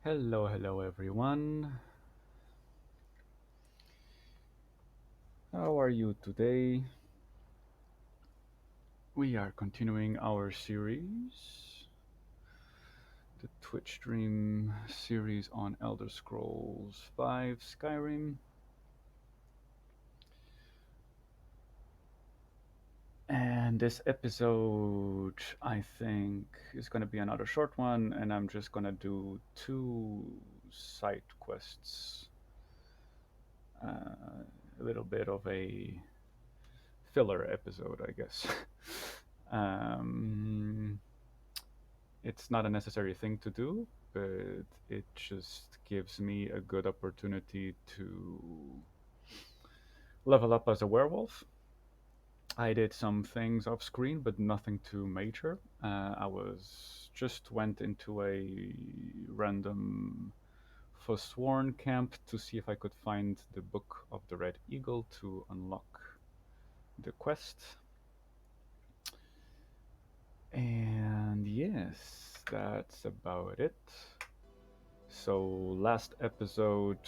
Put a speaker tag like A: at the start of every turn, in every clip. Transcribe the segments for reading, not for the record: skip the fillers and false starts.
A: Hello everyone. How are you today? We are continuing our series, the Twitch stream series on Elder Scrolls V Skyrim. And this episode, I think, is going to be another short one, and I'm just going to do two side quests. A little bit of a filler episode, I guess. um, it's not a necessary thing to do, but it just gives me a good opportunity to level up as a werewolf. I did some things off screen, but nothing too major. I was just went into a random Forsworn camp to see if I could find the Book of the Red Eagle to unlock the quest. And yes, that's about it. So, last episode,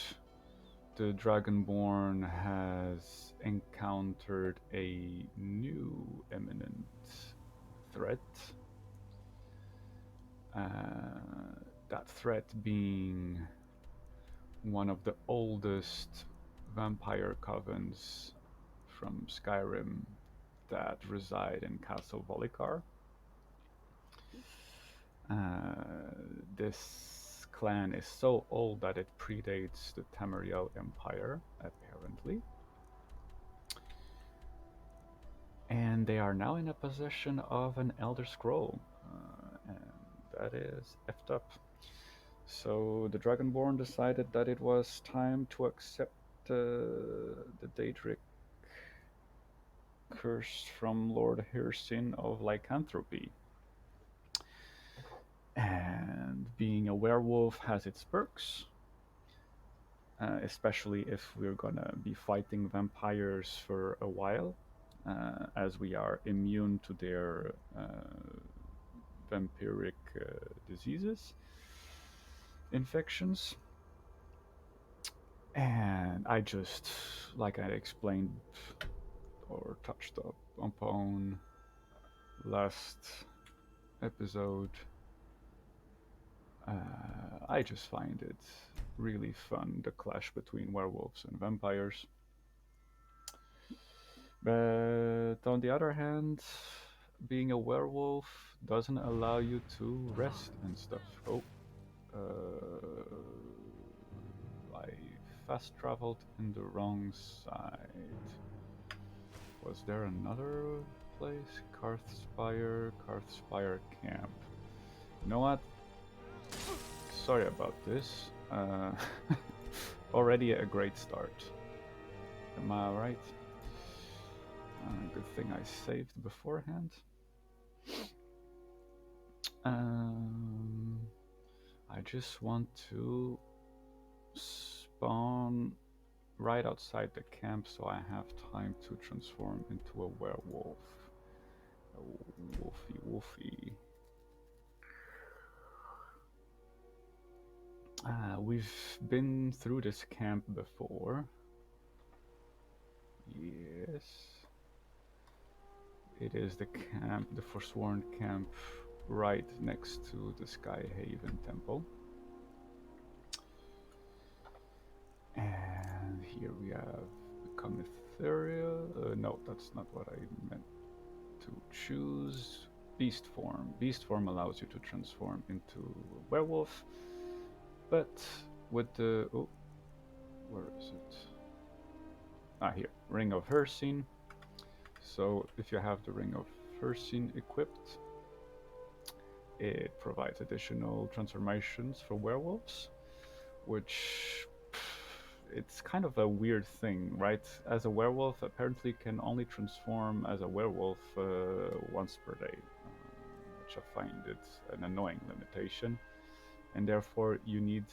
A: the Dragonborn has encountered a new imminent threat. That threat being one of the oldest vampire covens from Skyrim that reside in Castle Volokar. This clan is so old that it predates the Tamriel Empire, apparently. And they are now in a possession of an Elder Scroll, and that is effed up. So the Dragonborn decided that it was time to accept the Daedric curse from Lord Harkon of lycanthropy. And being a werewolf has its perks, especially if we're gonna be fighting vampires for a while, as we are immune to their vampiric diseases, infections. And I just, like I explained or touched upon last episode, I just find it really fun, the clash between werewolves and vampires. But on the other hand, being a werewolf doesn't allow you to rest and stuff. Oh, I fast traveled in the wrong side. Was there another place? Karthspire Camp. You know what? Sorry about this. Already a great start. Am I right? Good thing I saved beforehand. I just want to spawn right outside the camp so I have time to transform into a werewolf. A wolfy. We've been through this camp before. Yes. It is the camp, the Forsworn camp, right next to the Skyhaven Temple. And here we have become ethereal. No, that's not what I meant to choose. Beast form. Beast form allows you to transform into a werewolf, but with the where is it? Here, Ring of Hircine. So if you have the Ring of Hircine equipped, it provides additional transformations for werewolves, which it's kind of a weird thing, right? As a werewolf, apparently can only transform as a werewolf once per day, which I find it an annoying limitation, and therefore you need,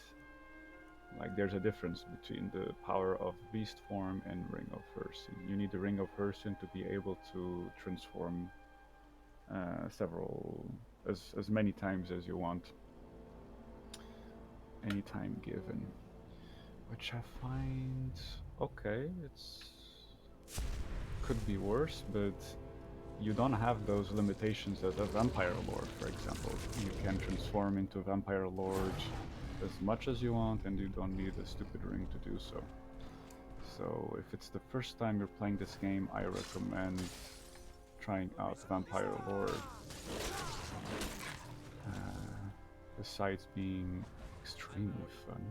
A: like, there's a difference between the power of beast form and Ring of Hircine. You need the Ring of Hircine to be able to transform as many times as you want. anytime given. Which I find okay, could be worse, but you don't have those limitations as a vampire lord, for example. You can transform into a vampire lord as much as you want, and you don't need a stupid ring to do so. So if it's the first time you're playing this game, I recommend trying out Vampire Lord. Besides being extremely fun,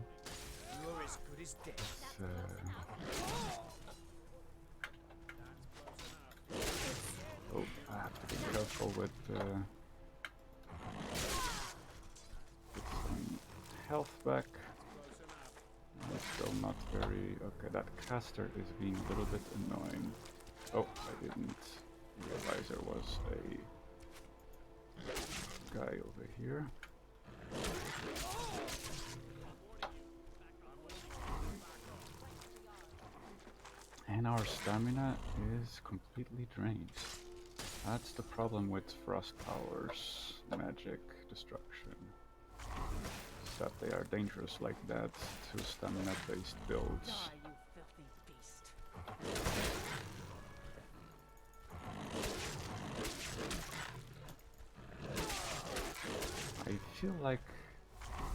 A: oh, I have to be careful with get some health back. It's still not very... Okay, that caster is being a little bit annoying. Oh, I didn't realize there was a guy over here. And our stamina is completely drained. That's the problem with Frost Powers, magic, destruction. That they are dangerous like that to stamina-based builds. I feel like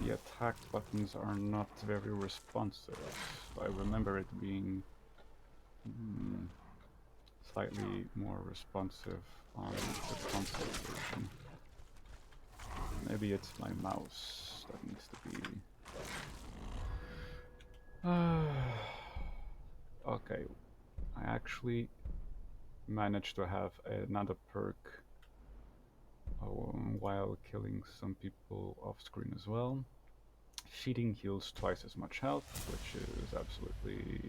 A: the attack buttons are not very responsive. I remember it being slightly more responsive on the console version. Maybe it's my mouse that needs to be... Okay, I actually managed to have another perk while killing some people off screen as well. Feeding heals twice as much health, which is absolutely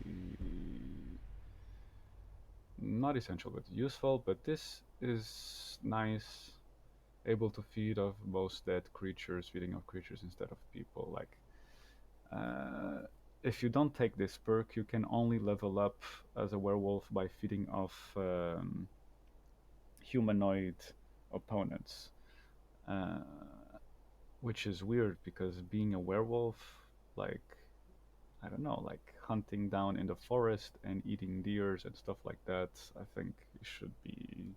A: not essential but useful, but this is nice. Able to feed off most dead creatures, feeding off creatures instead of people. Like, if you don't take this perk, you can only level up as a werewolf by feeding off humanoid opponents. Which is weird because being a werewolf, like, I don't know, like hunting down in the forest and eating deers and stuff like that, I think it should be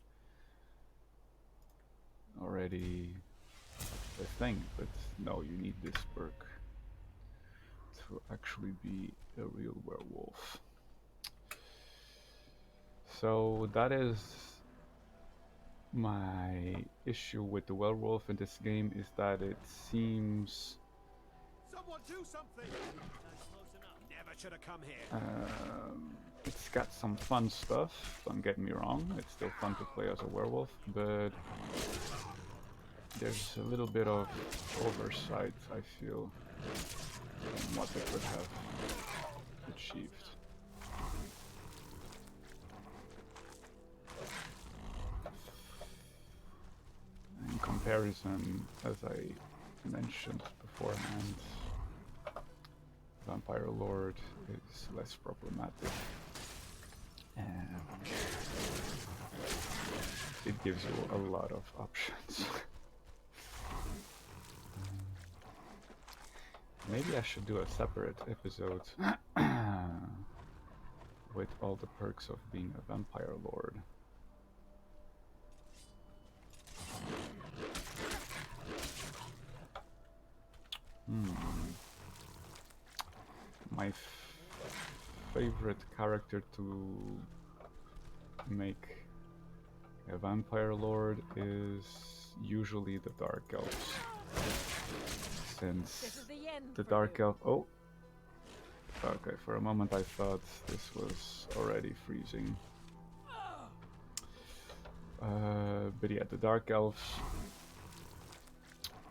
A: already a thing, but no, you need this perk to actually be a real werewolf. So that is my issue with the werewolf in this game, is that it seems
B: Someone do something. Never should have come here.
A: It's got some fun stuff, don't get me wrong, it's still fun to play as a werewolf, but there's a little bit of oversight, I feel, in what they could have achieved. In comparison, as I mentioned beforehand, Vampire Lord is less problematic, and it gives you a lot of options. Maybe I should do a separate episode with all the perks of being a Vampire Lord. My favorite character to make a Vampire Lord is usually the Dark Elves. Since the Dark Elf... Oh! Okay, for a moment I thought this was already freezing. But yeah, the Dark Elves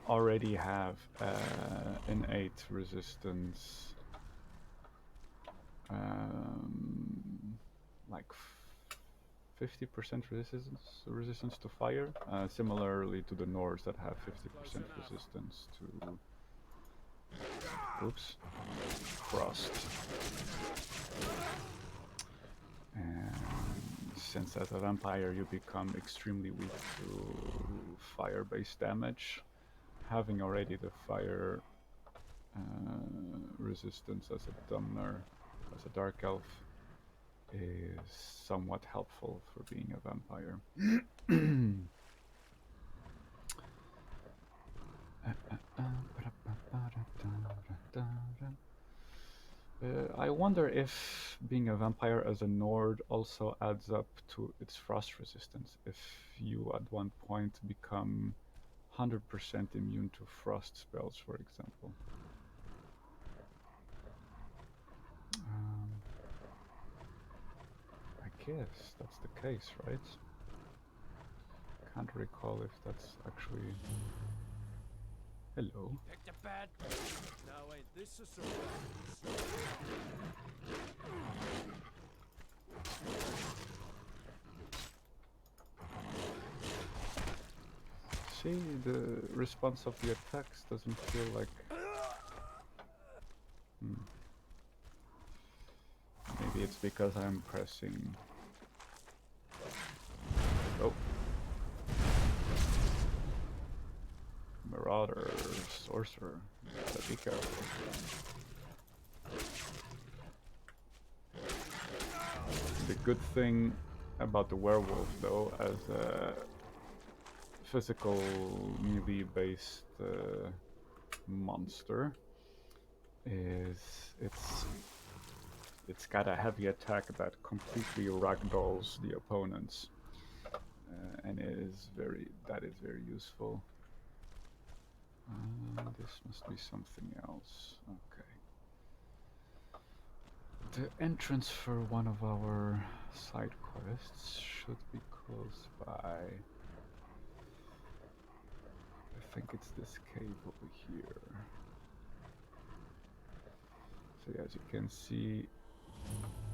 A: already have innate resistance, like 50% resistance to fire, similarly to the Norse that have 50% resistance to frost. And since as a vampire you become extremely weak to fire-based damage, having already the fire resistance as a Dumner, as a Dark Elf, is somewhat helpful for being a vampire. I wonder if being a vampire as a Nord also adds up to its frost resistance. If you at one point become 100% immune to frost spells, for example. I guess that's the case, right? Can't recall if that's actually... Hello.
B: Picked a bad. Now ain't this a surprise?
A: See, the response of the attacks doesn't feel like... Maybe it's because I'm pressing... Oh. Marauder, Sorcerer. Gotta be careful. The good thing about the werewolf, though, as a physical melee-based monster, is it's got a heavy attack that completely ragdolls the opponents, and that is very useful. This must be something else. Okay. The entrance for one of our side quests should be close by. I think it's this cave over here. So as you can see,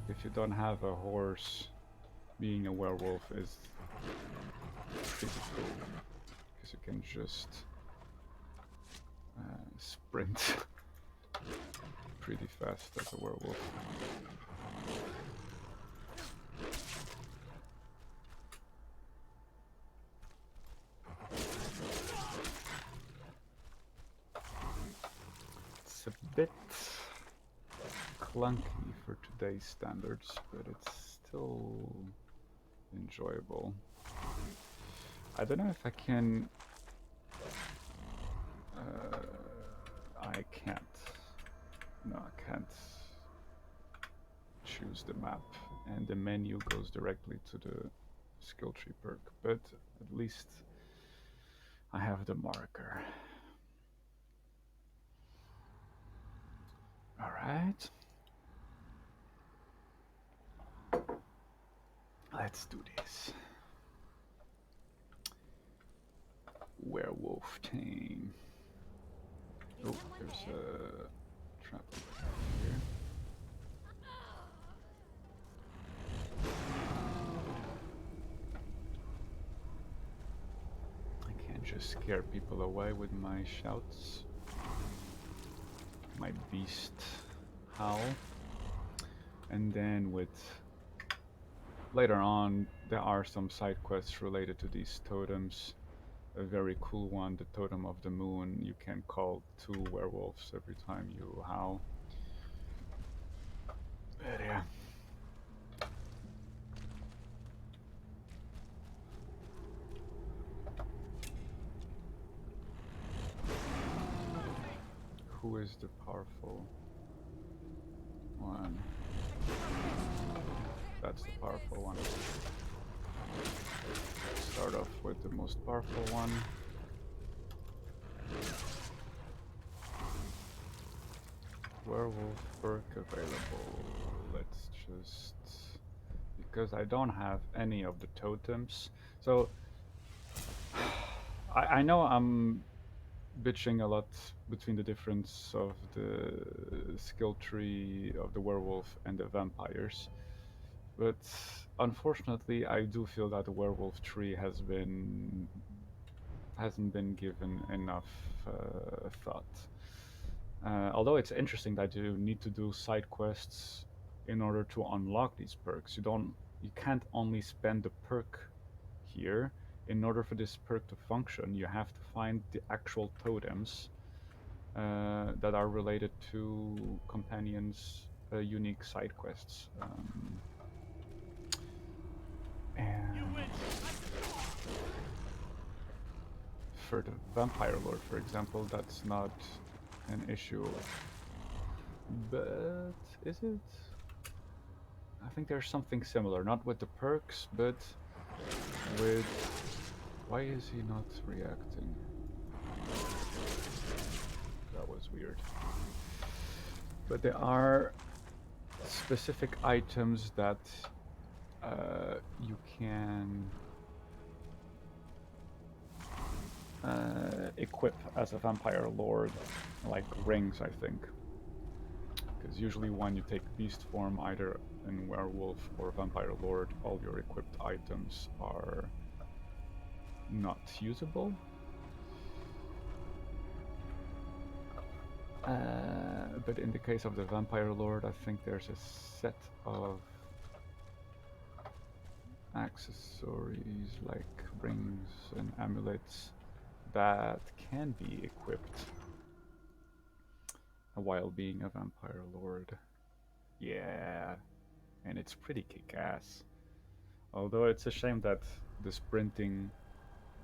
A: if you don't have a horse, being a werewolf is pretty cool, because you can just sprint pretty fast as a werewolf. It's a bit clunky for today's standards, but it's still enjoyable. I don't know if I can... I can't. No, I can't choose the map, and the menu goes directly to the skill tree perk, but at least I have the marker. Alright. Let's do this. Werewolf tame. Oh, there's a trap here. I can't just scare people away with my shouts. My beast howl. And then with... Later on, there are some side quests related to these totems. A very cool one, the Totem of the Moon. You can call 2 werewolves every time you howl. But yeah. Who is the powerful one? That's the powerful one. Start off with the most powerful one. Werewolf perk available. Let's just... Because I don't have any of the totems. So... I know I'm bitching a lot between the difference of the skill tree of the werewolf and the vampires. But unfortunately, I do feel that the werewolf tree hasn't been given enough thought. Although it's interesting that you need to do side quests in order to unlock these perks. You can't only spend the perk here. In order for this perk to function, you have to find the actual totems that are related to companions' unique side quests. And for the Vampire Lord, for example, that's not an issue. But is it? I think there's something similar, not with the perks, but with... Why is he not reacting? That was weird. But there are specific items that you can equip as a Vampire Lord, like rings, I think. Because usually when you take beast form, either in Werewolf or Vampire Lord, all your equipped items are not usable. But in the case of the Vampire Lord, I think there's a set of accessories like rings and amulets that can be equipped while being a Vampire Lord. Yeah, and it's pretty kick-ass. Although it's a shame that the sprinting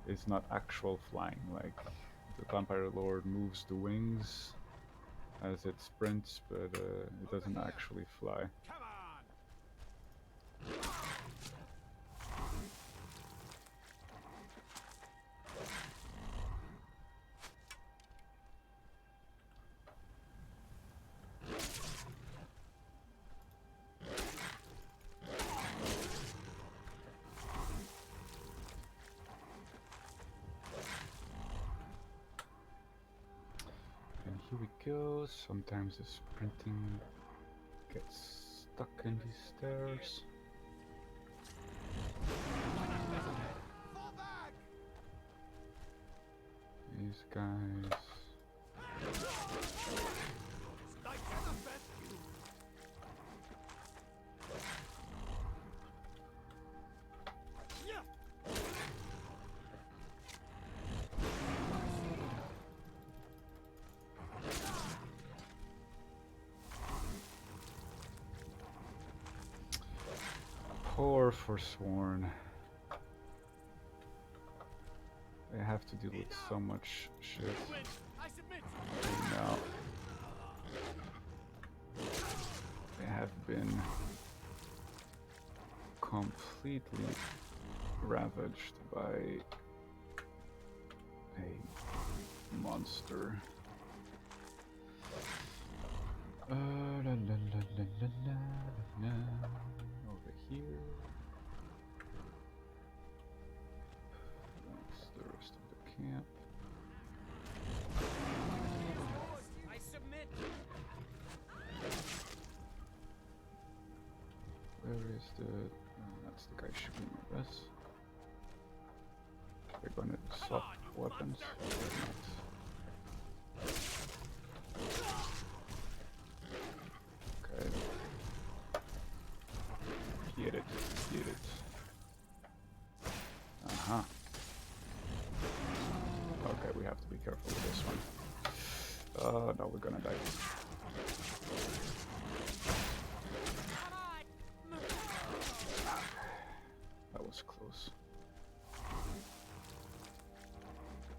A: is not actual flying. Like, the Vampire Lord moves the wings as it sprints, but it doesn't actually fly.
B: Come on!
A: And here we go. Sometimes the sprinting gets stuck in these stairs.
B: Fall back!
A: These guys.
B: Strike at the rescue! Yeah!
A: Poor Forsworn. They have to deal with so much shit.
B: Win! I submit!
A: Now they have been completely ravaged by a monster. La, la, la, la, la, la, la. Over here. That's the rest of the camp.
B: I submit!
A: Where is the... that's the guy shooting at us. They're gonna swap weapons. They're not. Okay. Get it. Get it. Uh-huh. Okay, we have to be careful with this one. No, we're gonna die. That was close.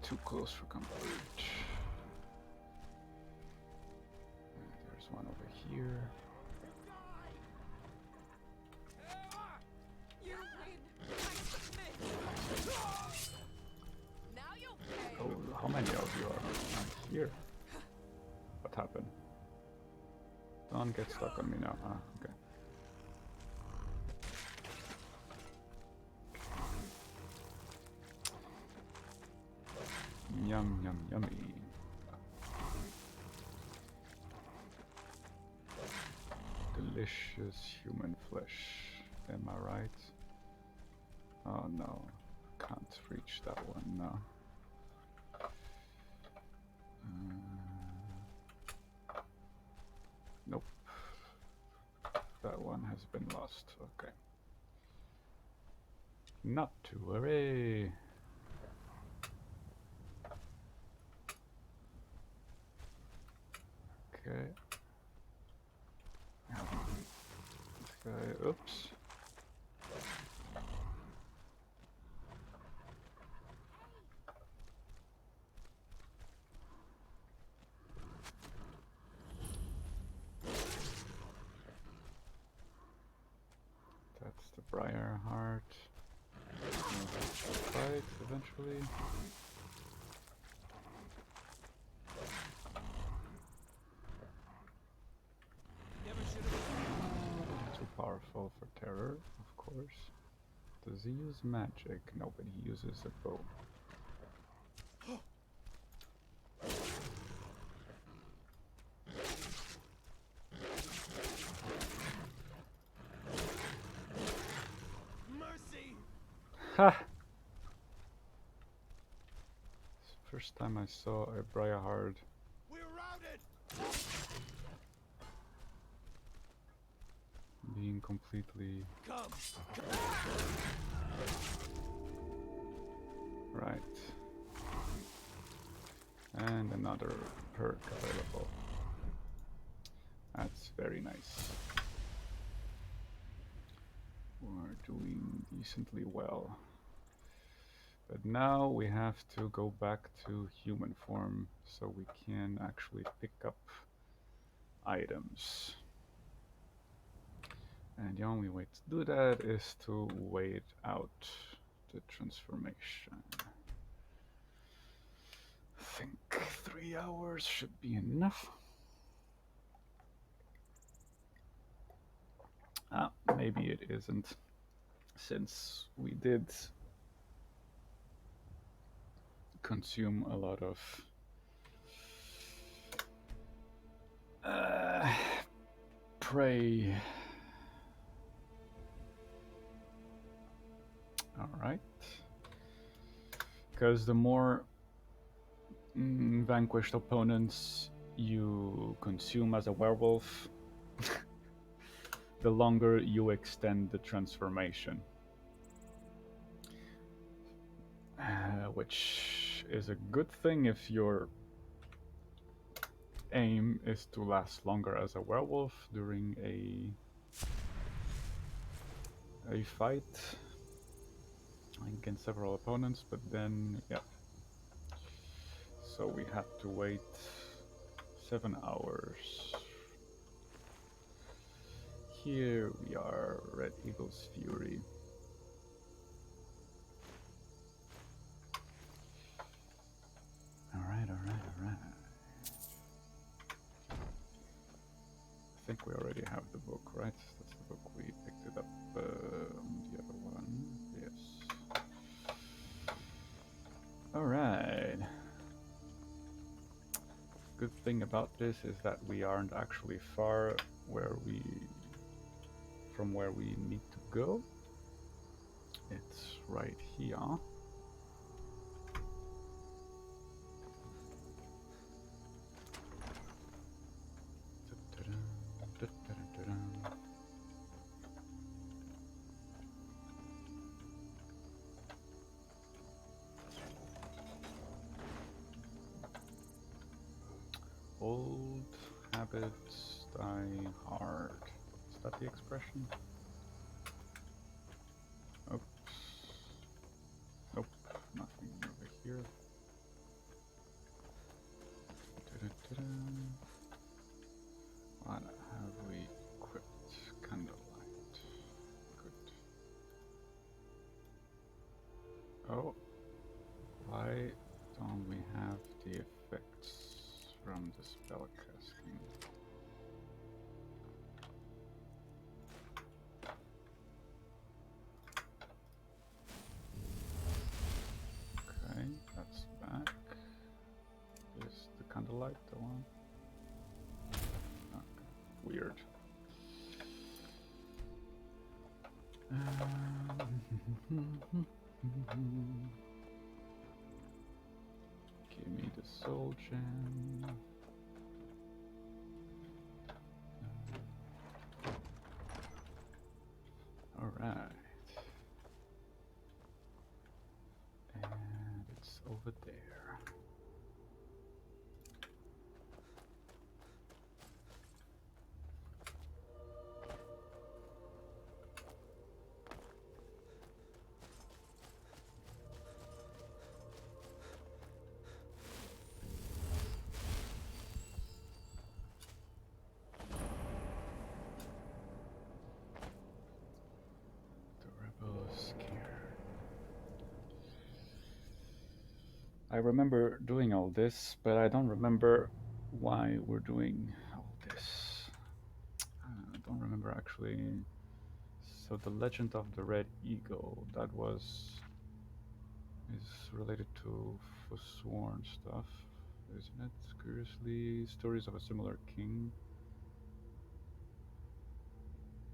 A: Too close for comfort. There's one over here.
C: You win. I submit. Now you'll pay.
A: Oh, how many of you are here? What happened? Don't get stuck on me now. Ah, okay. Yum, yum, yummy. Delicious human flesh. Am I right? Oh no. Can't reach that one now. Nope. That one has been lost. Okay. Not to worry. Okay. This guy, oops. That's the Briar Heart. Fight eventually.
B: Never should have.
A: Too powerful for terror, of course. Does he use magic? No, but he uses a bow.
B: Mercy!
A: Ha! It's the first time I saw a Briarheart
B: We're routed!
A: being completely
B: Come!
A: right. And another perk available. That's very nice. We're doing decently well. But now we have to go back to human form so we can actually pick up items. And the only way to do that is to wait out the transformation. I think 3 hours should be enough. Maybe it isn't, since we did consume a lot of prey. Alright. Because the more vanquished opponents you consume as a werewolf, the longer you extend the transformation. Which is a good thing if your aim is to last longer as a werewolf during a fight against several opponents, but then, yeah. So we had to wait 7 hours. Here we are, Red Eagle's Fury. Alright. I think we already have the book, right? That's the book we picked it up on the other one. Yes. Alright. Good thing about this is that we aren't actually far from where we need to go. It's right here. Old habits die hard. Is that the expression? Oops. Nope, nothing over here. What have we equipped? Candlelight. Good. Oh, why don't we have the effects from the spellcasting? Okay, that's back. Is the candlelight the one? Okay, weird. Give me the soul gem. Alright. And it's over there. I remember doing all this, but I don't remember why we're doing all this. I don't remember actually. So the Legend of the Red Eagle, that is related to Forsworn stuff, isn't it? Curiously, stories of a similar king.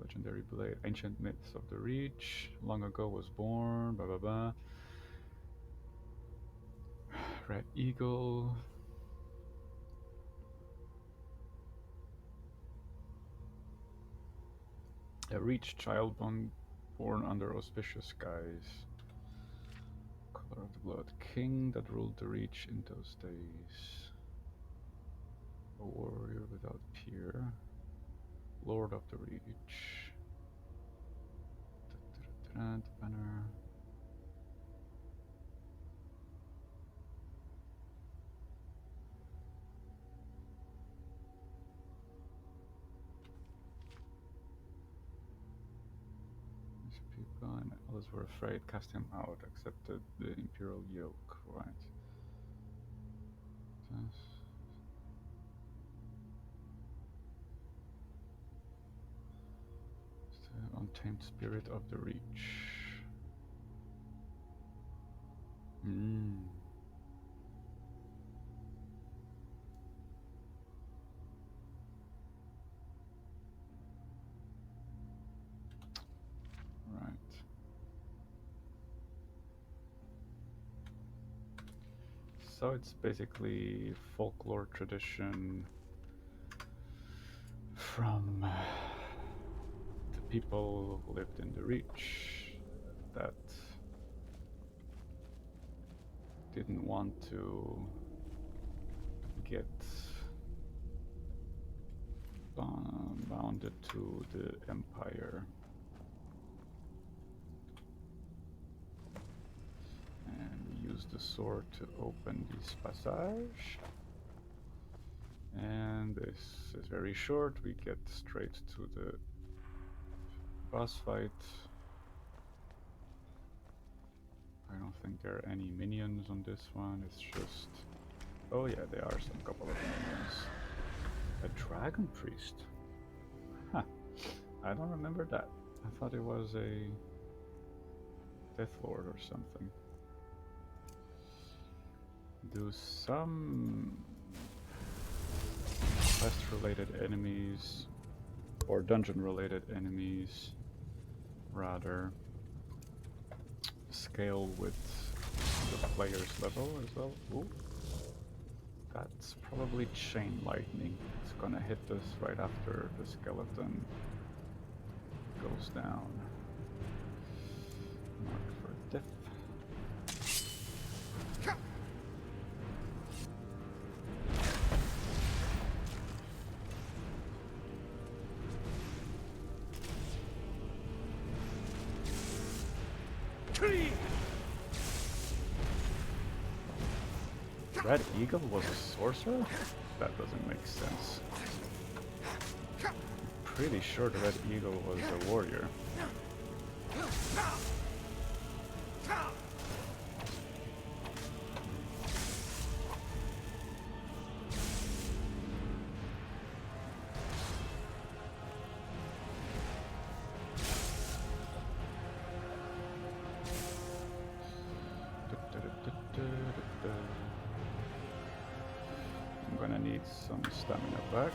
A: Legendary blade, ancient myths of the Reach. Long ago was born. Blah blah blah. Red Eagle. A Reach child born under auspicious skies. Color of the Blood King that ruled the Reach in those days. A warrior without peer. Lord of the Reach. The banner. These people and others were afraid, cast him out, accepted the imperial yoke, right? This. The untamed spirit of the Reach. Right. So it's basically folklore tradition from the people who lived in the Reach that didn't want to get bounded to the Empire. And we use the sword to open this passage. And this is very short, we get straight to the boss fight. I don't think there are any minions on this one, it's just... Oh yeah, there are some couple of minions. A dragon priest? Huh, I don't remember that. I thought it was a Death Lord or something. Do some quest related enemies, or dungeon related enemies, rather, scale with the player's level as well. Ooh. That's probably chain lightning. It's gonna hit us right after the skeleton goes down. Mark for death. Red Eagle was a sorcerer? That doesn't make sense. I'm pretty sure the Red Eagle was a warrior. I'm gonna need some stamina back.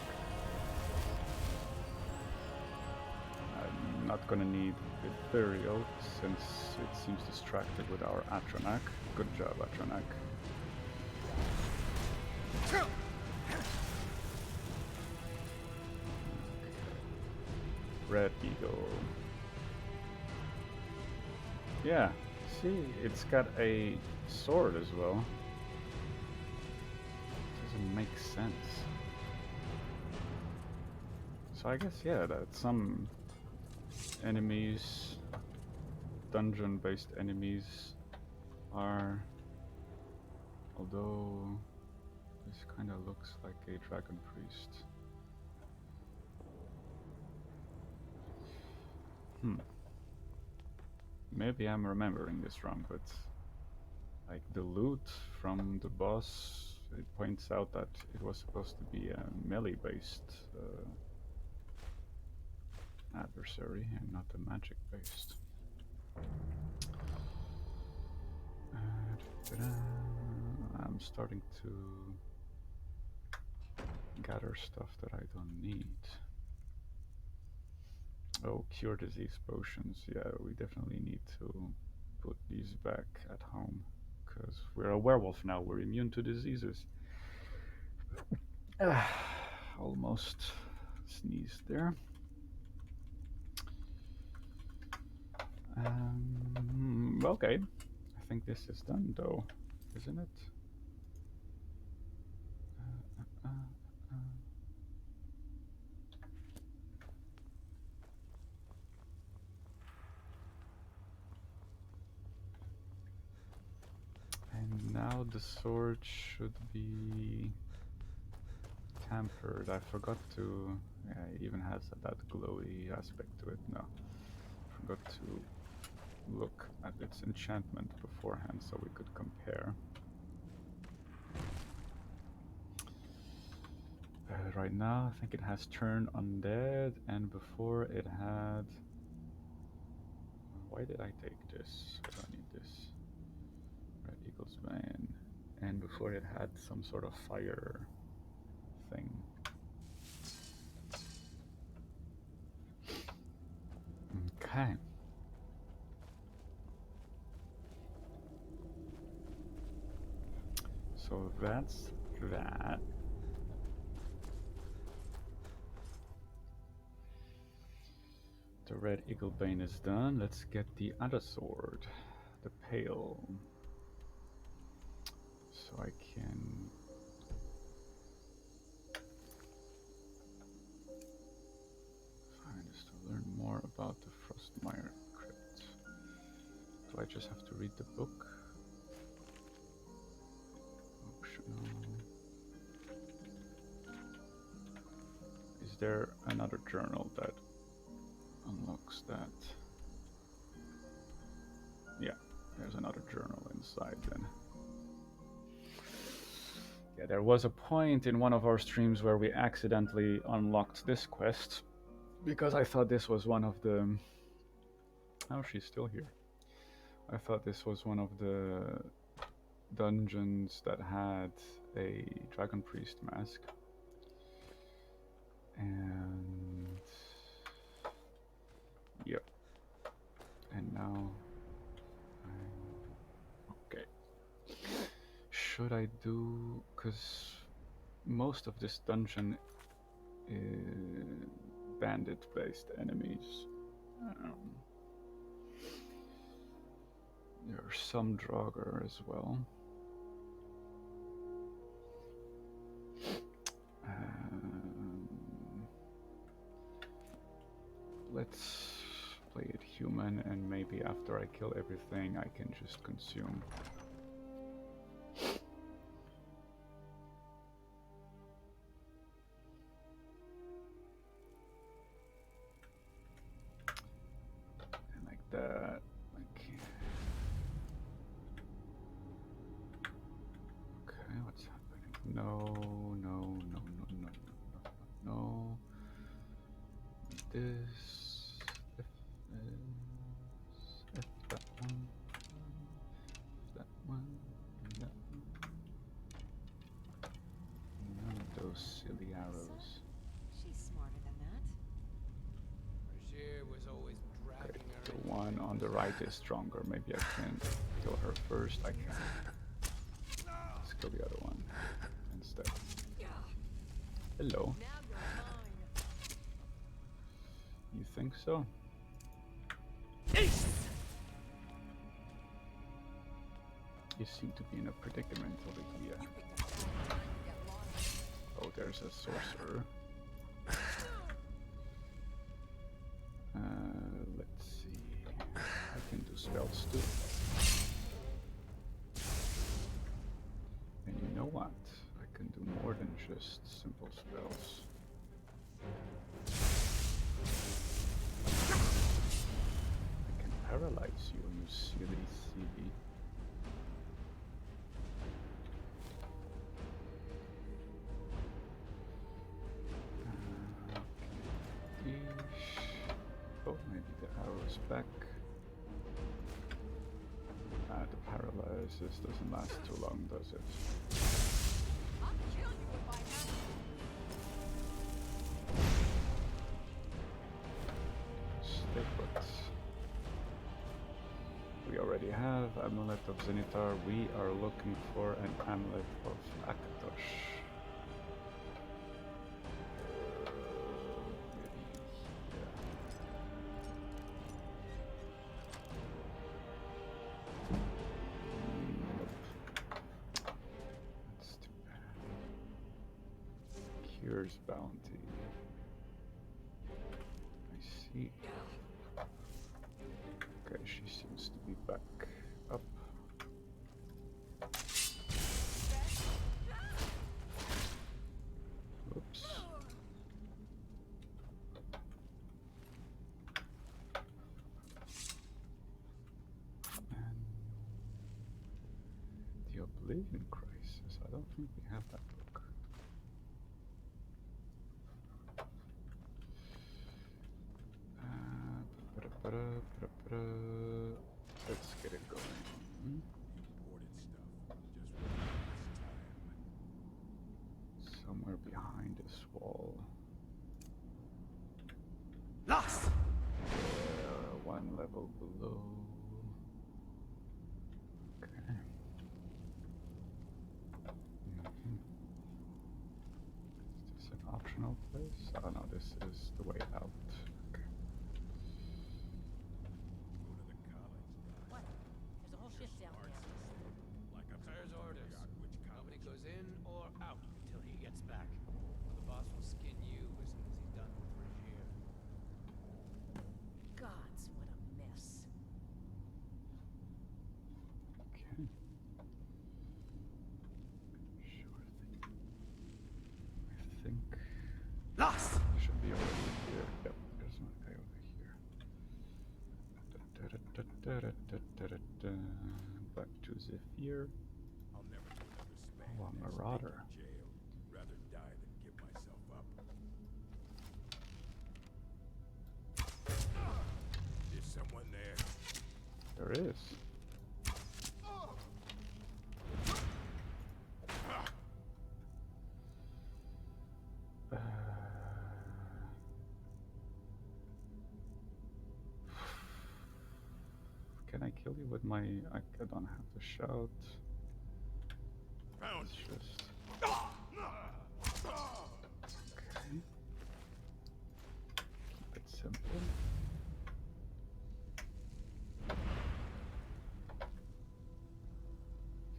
A: I'm not gonna need the burial since it seems distracted with our Atronak. Good job, Atronak. Red Eagle. Yeah, see, it's got a sword as well. Doesn't make sense. So I guess, yeah, that some enemies, dungeon-based enemies, are... Although this kind of looks like a dragon priest. Maybe I'm remembering this wrong, but like the loot from the boss, it points out that it was supposed to be a melee-based adversary and not a magic-based. I'm starting to gather stuff that I don't need. Oh, cure disease potions. Yeah, we definitely need to put these back at home, because we're a werewolf now, we're immune to diseases. Almost sneezed there. Okay, I think this is done though, isn't it? And now the sword should be tampered. I forgot to. Yeah, it even has that glowy aspect to it. No, forgot to look at its enchantment beforehand so we could compare. Right now, I think it has turn undead, and before it had. Why did I take this? I don't need this. Red Eagle's Bane. And before it had some sort of fire thing. Okay. So that's that. The Red Eagle Bane is done. Let's get the other sword, the Pale. So I can find this to learn more about the Frostmire Crypt. Do I just have to read the book? Optional. Is there another journal that unlocks that? Yeah, there's another journal inside then. Yeah, there was a point in one of our streams where we accidentally unlocked this quest because I thought this was one of the... Oh, she's still here. I thought this was one of the dungeons that had a Dragon Priest mask. And... Yep. And now... Okay. Should I do... Because most of this dungeon is bandit-based enemies. There are some Draugr as well. Let's play it human, and maybe after I kill everything I can just consume. And like that. Okay, what's happening? No. This. If that one. That one. That one. None of those silly arrows.
C: She's smarter than that.
B: Bashir was always
A: Okay,
B: dragging her
A: the
B: into
A: one on the right is stronger. Maybe I can kill her first. I can. Let's kill the other one instead. Hello.
C: Now you're mine.
A: You think so? You seem to be in a predicament over here.
C: You picked up a time to get lost.
A: Oh, there's a sorcerer. Let's see. I can do spells too. And you know what? I can do more than just simple spells. I can paralyze you, you silly. goes back. The paralysis doesn't last too long, does it?
C: I'll kill you if I have to.
A: Stay put. We already have Amulet of Zenitar. We are looking for an Amulet of Akatosh. That's too bad. Cure's bounty. I see. Okay, she seems to be back up. Oops. And the Oblivion Crisis. I don't think we have that book. Let's get it going.
B: Imported stuff. Just waiting this time.
A: Somewhere behind this wall.
B: Lost!
A: One level below. Okay. Is this an optional place? Oh no, this is the way out. Okay.
B: Go to the college, guys.
C: What? There's a whole shift down there.
B: Like a
D: There's orders.
B: Which
D: Nobody
B: college?
D: goes in or out until he gets back. The boss will skin you as soon as he's done with Regier.
C: Gods, what a mess.
A: Okay. Sure thing. I think
B: Lost!
A: it should be over here. Yep, there's one guy over here. Back to Zephyr.
B: I'll never do another span.
A: Oh, a
B: next
A: marauder.
B: week in jail. Rather die than give myself up. Is someone there?
A: There is. Can I kill you with my... I don't have to shout.
B: Found
A: It's
B: you.
A: just... Okay. Keep it simple.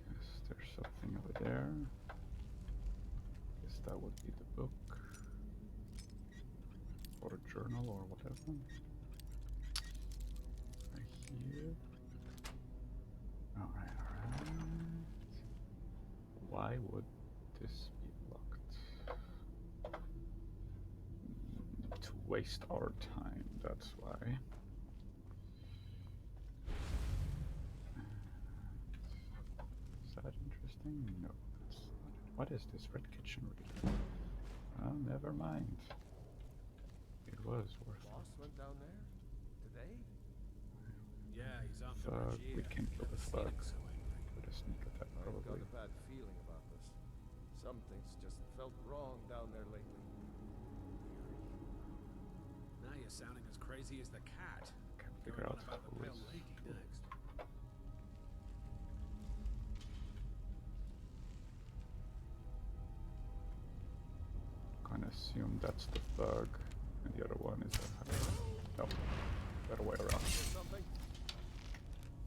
A: Yes, there's something over there. Guess that would be the book. Or journal or whatever. Right here. Alright, alright. Why would this be locked? To waste our time, that's why. Is that interesting? No, that's not it. What is this red kitchen reader? Well, never mind. It was worth
E: Boss went down there? Today?
B: Yeah, he's off to
A: thug. We
B: Regier.
A: can kill the
B: Never seen
A: thug
B: him so angry.
A: with a sneak attack,
E: I've got
A: probably.
E: a bad feeling about this. Something's just felt wrong down there lately.
B: Now you're sounding as crazy as the cat.
A: Can't figure
B: Going
A: out
B: on about the
A: who
B: pale
A: is
B: lady
A: who.
B: next.
A: Kind of assume that's the thug, and the other one is a... No, better way around.
E: Hear something?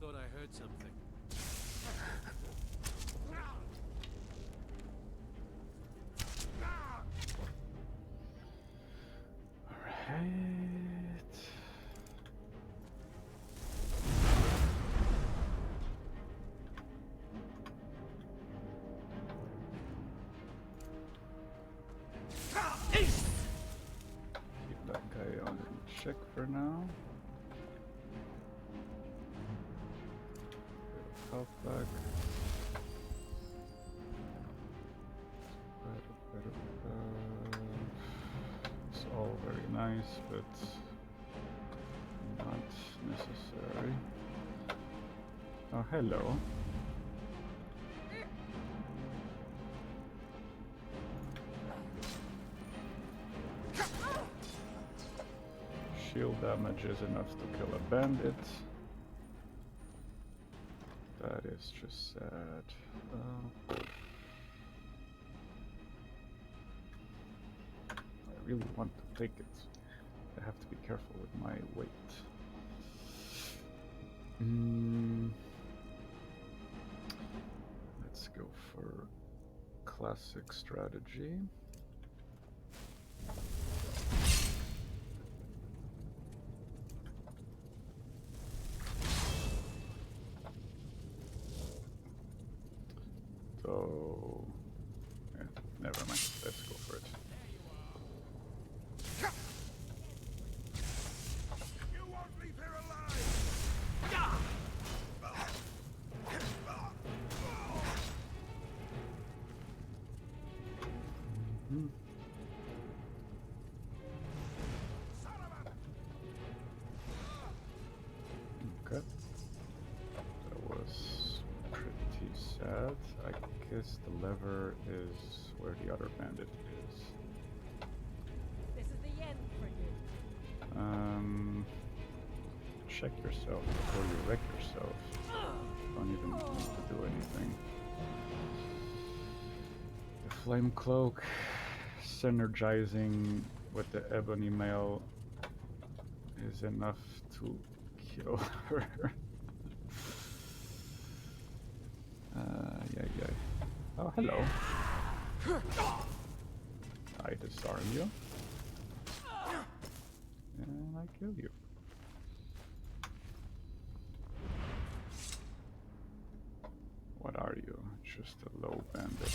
B: Thought I heard something.
A: Alright. Keep that guy on check for now. Bit of health back. It's all very nice, but not Oh, hello. Shield damage is enough to kill a bandit. That is just sad. I really want to take it. I have to be careful with my weight. Let's go for classic strategy. So, yeah, never mind. Let's go for it.
B: You won't leave here alive!
A: Hmm.
B: Son of a...
A: Okay. That was pretty sad. I guess the lever is where the other bandit is.
C: This is the end for you.
A: Check yourself before you wreck yourself. Don't even need to do anything. The flame cloak, synergizing with the ebony mail, is enough to kill her. Yeah. Oh, hello. I disarm you. And I kill you. What are you? Just a low bandit.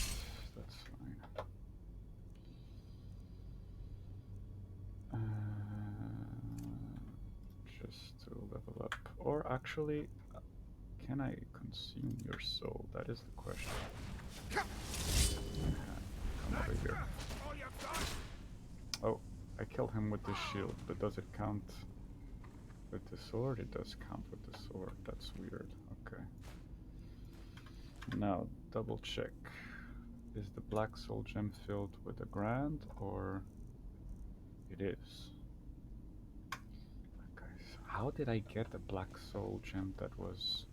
A: That's fine. Just to level up. Or actually, can I consume your soul? That is the question. Come over here.
B: All you've done?
A: Oh, I killed him with the shield, but does it count with the sword? It does count with the sword. That's weird. Okay. Now, double check. Is the black soul gem filled with a grand, or it is? Guys, how did I get a black soul gem that was...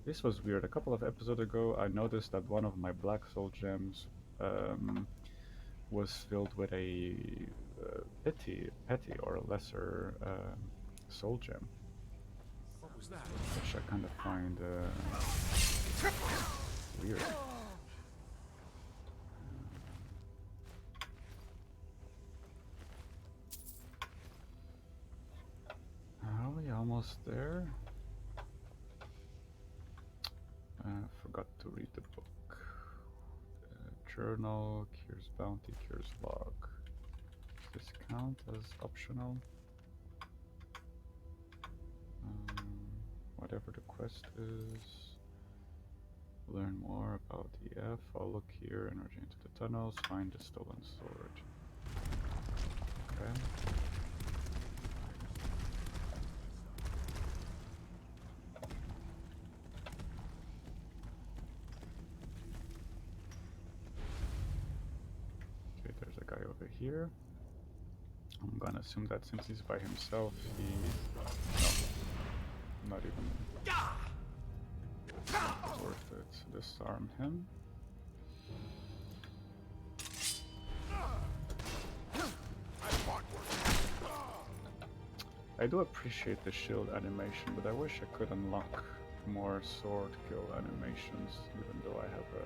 A: This was weird. A couple of episodes ago, I noticed that one of my black soul gems was filled with a petty or a lesser soul gem,
B: What was that?
A: which I kind of find weird. Are we almost there? Forgot to read the book. Journal, Kier's bounty, Kier's log. Does this count as optional? Whatever the quest is. Learn more about EF. Follow Kier, energy into the tunnels, find the stolen sword. Okay. Okay, there's a guy over here. I'm gonna assume that since he's by himself, no, not even worth it. Disarm him. I do appreciate the shield animation, but I wish I could unlock more sword kill animations, even though I have a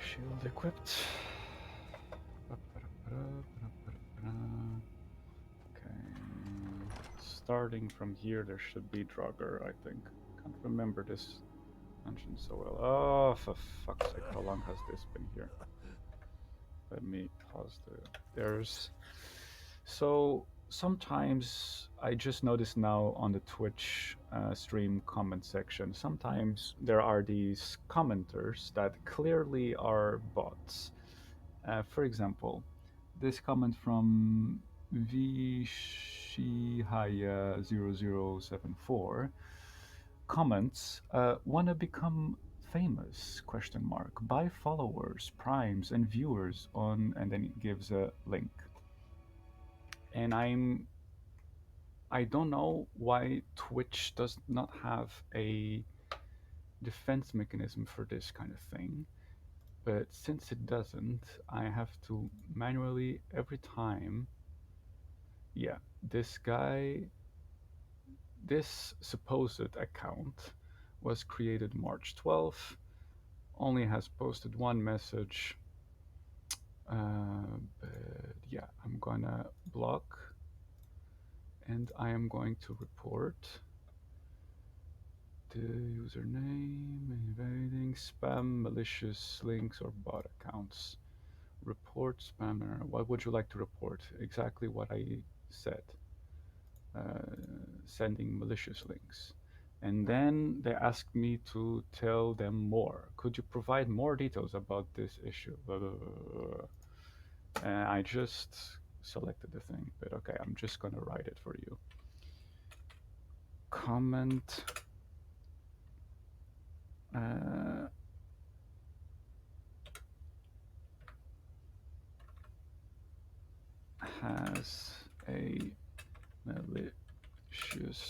A: shield equipped. Okay, starting from here, there should be Draugr, I think. Can't remember this dungeon so well. Oh, for fuck's sake, how long has this been here? Let me pause there's... So, sometimes, I just noticed now on the Twitch stream comment section, sometimes there are these commenters that clearly are bots. For example, this comment from Vishihaya0074 comments, wanna become famous, question mark, buy followers, primes, and viewers on, and then it gives a link. And I don't know why Twitch does not have a defense mechanism for this kind of thing, but since it doesn't, I have to manually every time. Yeah, this guy, this supposed account was created March 12th, only has posted one message, but yeah, I'm gonna block and I am going to report the username, invading, spam, malicious links, or bot accounts. Report spammer. What would you like to report? Exactly what I said. Sending malicious links. And then they asked me to tell them more. Could you provide more details about this issue? And I just selected the thing, but okay, I'm just gonna write it for you. Comment has a malicious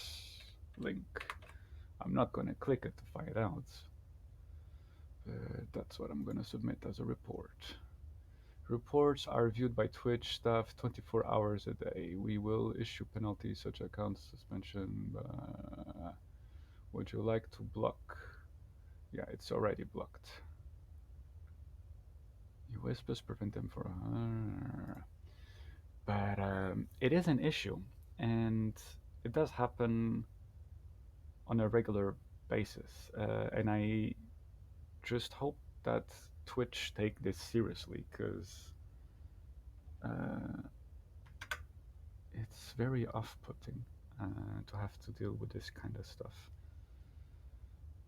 A: link. I'm not gonna click it to find out, but that's what I'm gonna submit as a report. Reports are reviewed by Twitch staff 24 hours a day. We will issue penalties such as account suspension. Would you like to block? Yeah, it's already blocked. You whispers prevent them from. But it is an issue, and it does happen on a regular basis. And I just hope that Twitch take this seriously, because it's very off-putting to have to deal with this kind of stuff.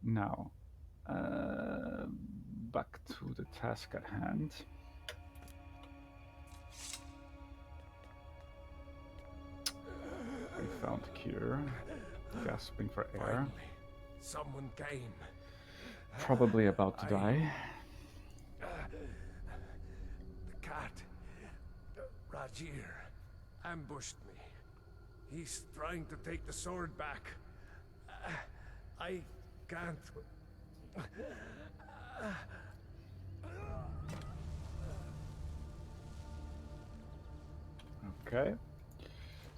A: Now, back to the task at hand. We found Kier, gasping for air.
E: Finally, someone came.
A: Probably about to die.
E: The cat, Rajir, ambushed me. He's trying to take the sword back. I can't.
A: Okay.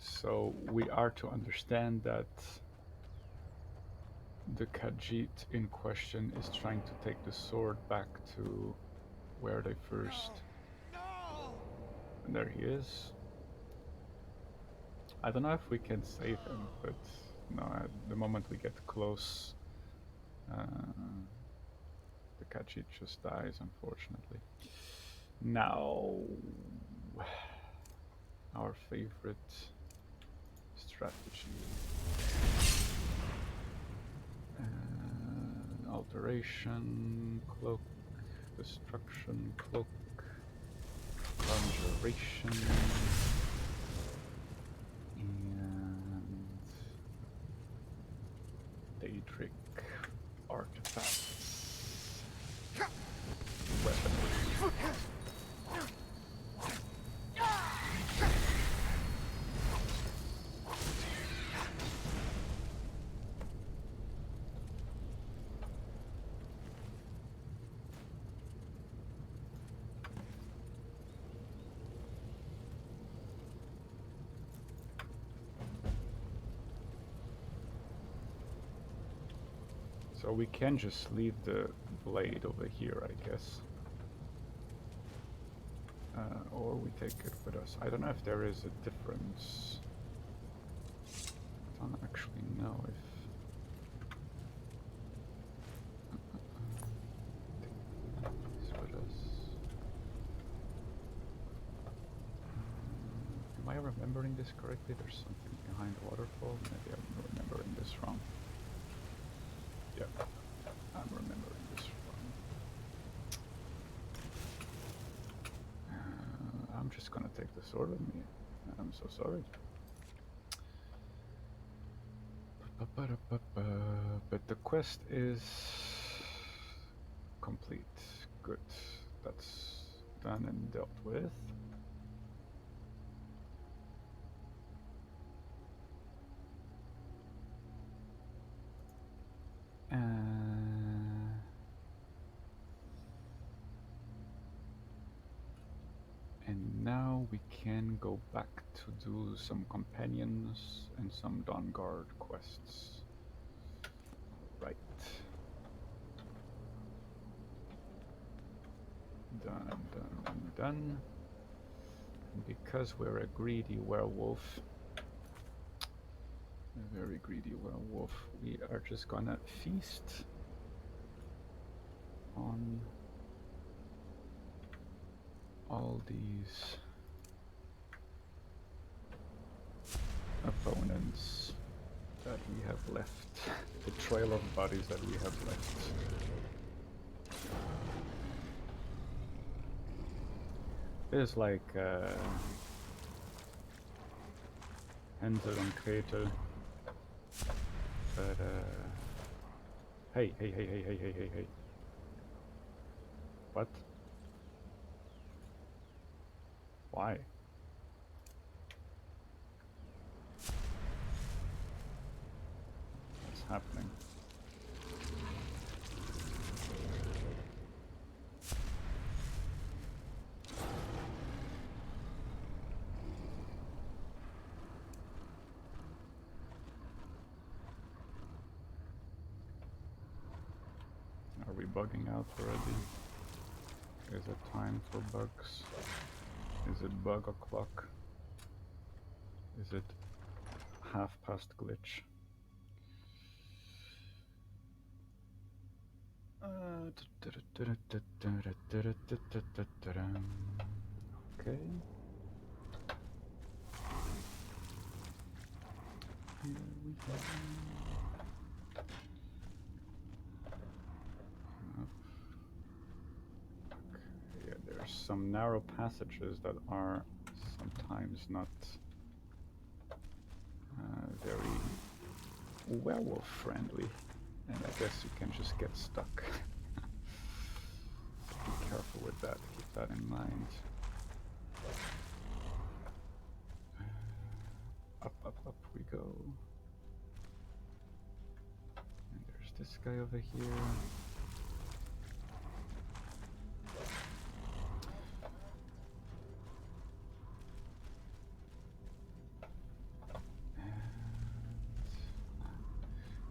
A: So we are to understand that the Khajiit in question is trying to take the sword back to where they first... And there he is. I don't know if we can save him, but no, at the moment we get close, the Khajiit just dies, unfortunately. Now, our favorite strategy. Alteration, cloak, destruction, cloak, conjuration, and Daedric artifacts, weaponry. So we can just leave the blade over here, I guess. Or we take it with us. I don't know if there is a difference. I don't actually know if... It's with us. Am I remembering this correctly? There's something behind the waterfall. Maybe I'm remembering this wrong. Yeah, I'm remembering this wrong. I'm just gonna take the sword with me. I'm so sorry. But the quest is complete. Good. That's done and dealt with. And now we can go back to do some companions and some Dawnguard quests. Right. Done. And because we're a greedy werewolf, a very greedy werewolf, we are just gonna feast on all these opponents that we have left, the trail of bodies that we have left. It's like Hänsel und Gretel, but hey. What? Why? What's happening? Are we bugging out already? Is it time for bugs? Is it bug o'clock? Is it half past glitch? Okay. Here we go. Yeah, there's some narrow passages that are sometimes not very werewolf friendly, and I guess you can just get stuck. So be careful with that, keep that in mind. Up we go. And there's this guy over here.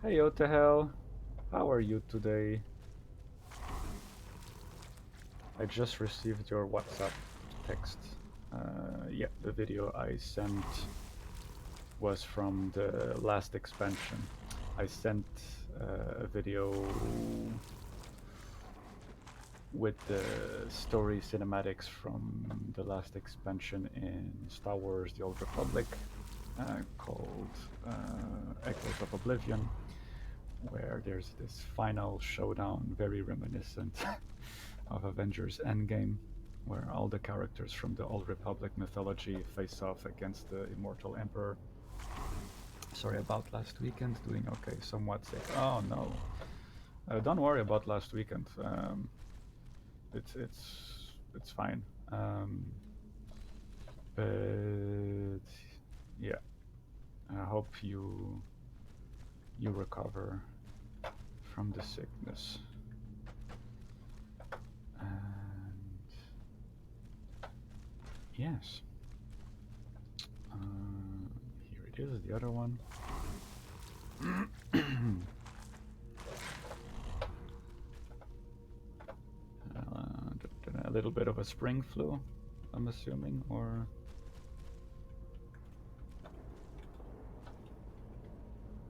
A: Hey Otahel, how are you today? I just received your WhatsApp text. Yeah, the video I sent was from the last expansion. I sent a video with the story cinematics from the last expansion in Star Wars The Old Republic, called Echoes of Oblivion, where there's this final showdown, very reminiscent of Avengers Endgame, where all the characters from the Old Republic mythology face off against the Immortal Emperor. Sorry about last weekend, doing okay, somewhat sick. Oh no, don't worry about last weekend. It's fine. But yeah, I hope you recover from the sickness. And yes, here it is, the other one. A little bit of a spring flu, I'm assuming, or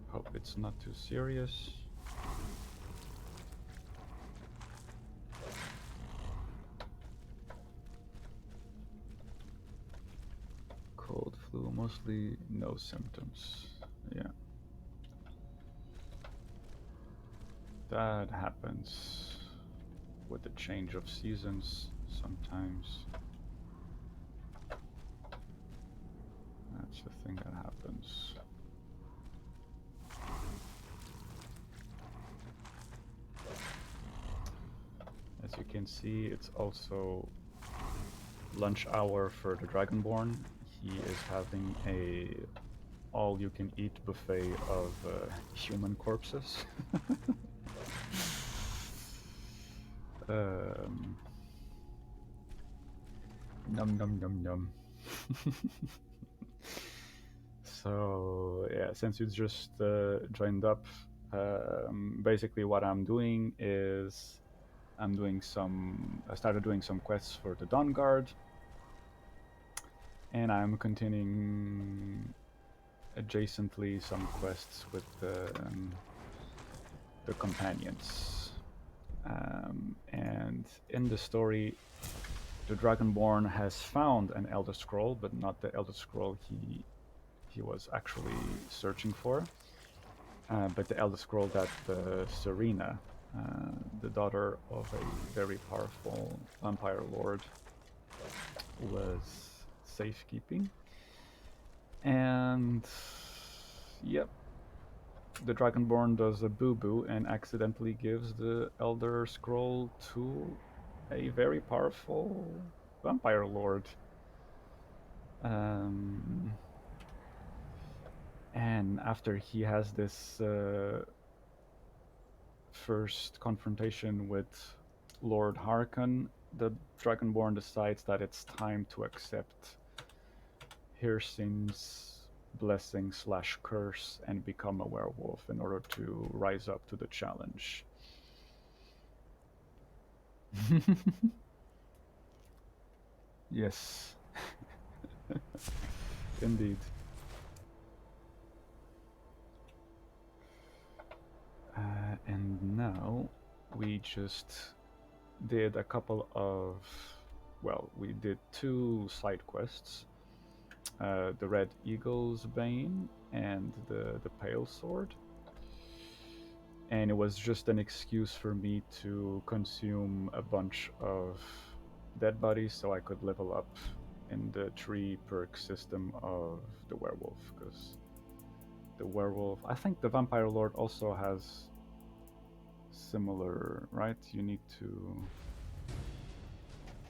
A: hope it's not too serious. Cold, flu, mostly no symptoms. Yeah. That happens with the change of seasons sometimes. That's the thing that happens. can see, it's also lunch hour for the Dragonborn. He is having a all-you-can-eat buffet of human corpses. Num num num num. So yeah, since you just joined up, basically what I'm doing is I started doing some quests for the Dawnguard, and I'm continuing adjacently some quests with the companions. And in the story, the Dragonborn has found an Elder Scroll, but not the Elder Scroll he was actually searching for, but the Elder Scroll that Serena, the daughter of a very powerful vampire lord, was safekeeping. And yep, the Dragonborn does a boo-boo and accidentally gives the Elder Scroll to a very powerful vampire lord. And after he has this first confrontation with Lord Harkon, the Dragonborn decides that it's time to accept Hircim's blessing / curse and become a werewolf in order to rise up to the challenge. Yes. Indeed. And now we just did a couple of, well, we did 2 side quests, the Red Eagle's Bane and the Pale Sword, and it was just an excuse for me to consume a bunch of dead bodies so I could level up in the 3 perk system of the werewolf, because the werewolf, I think the vampire lord also has similar, right? You need to...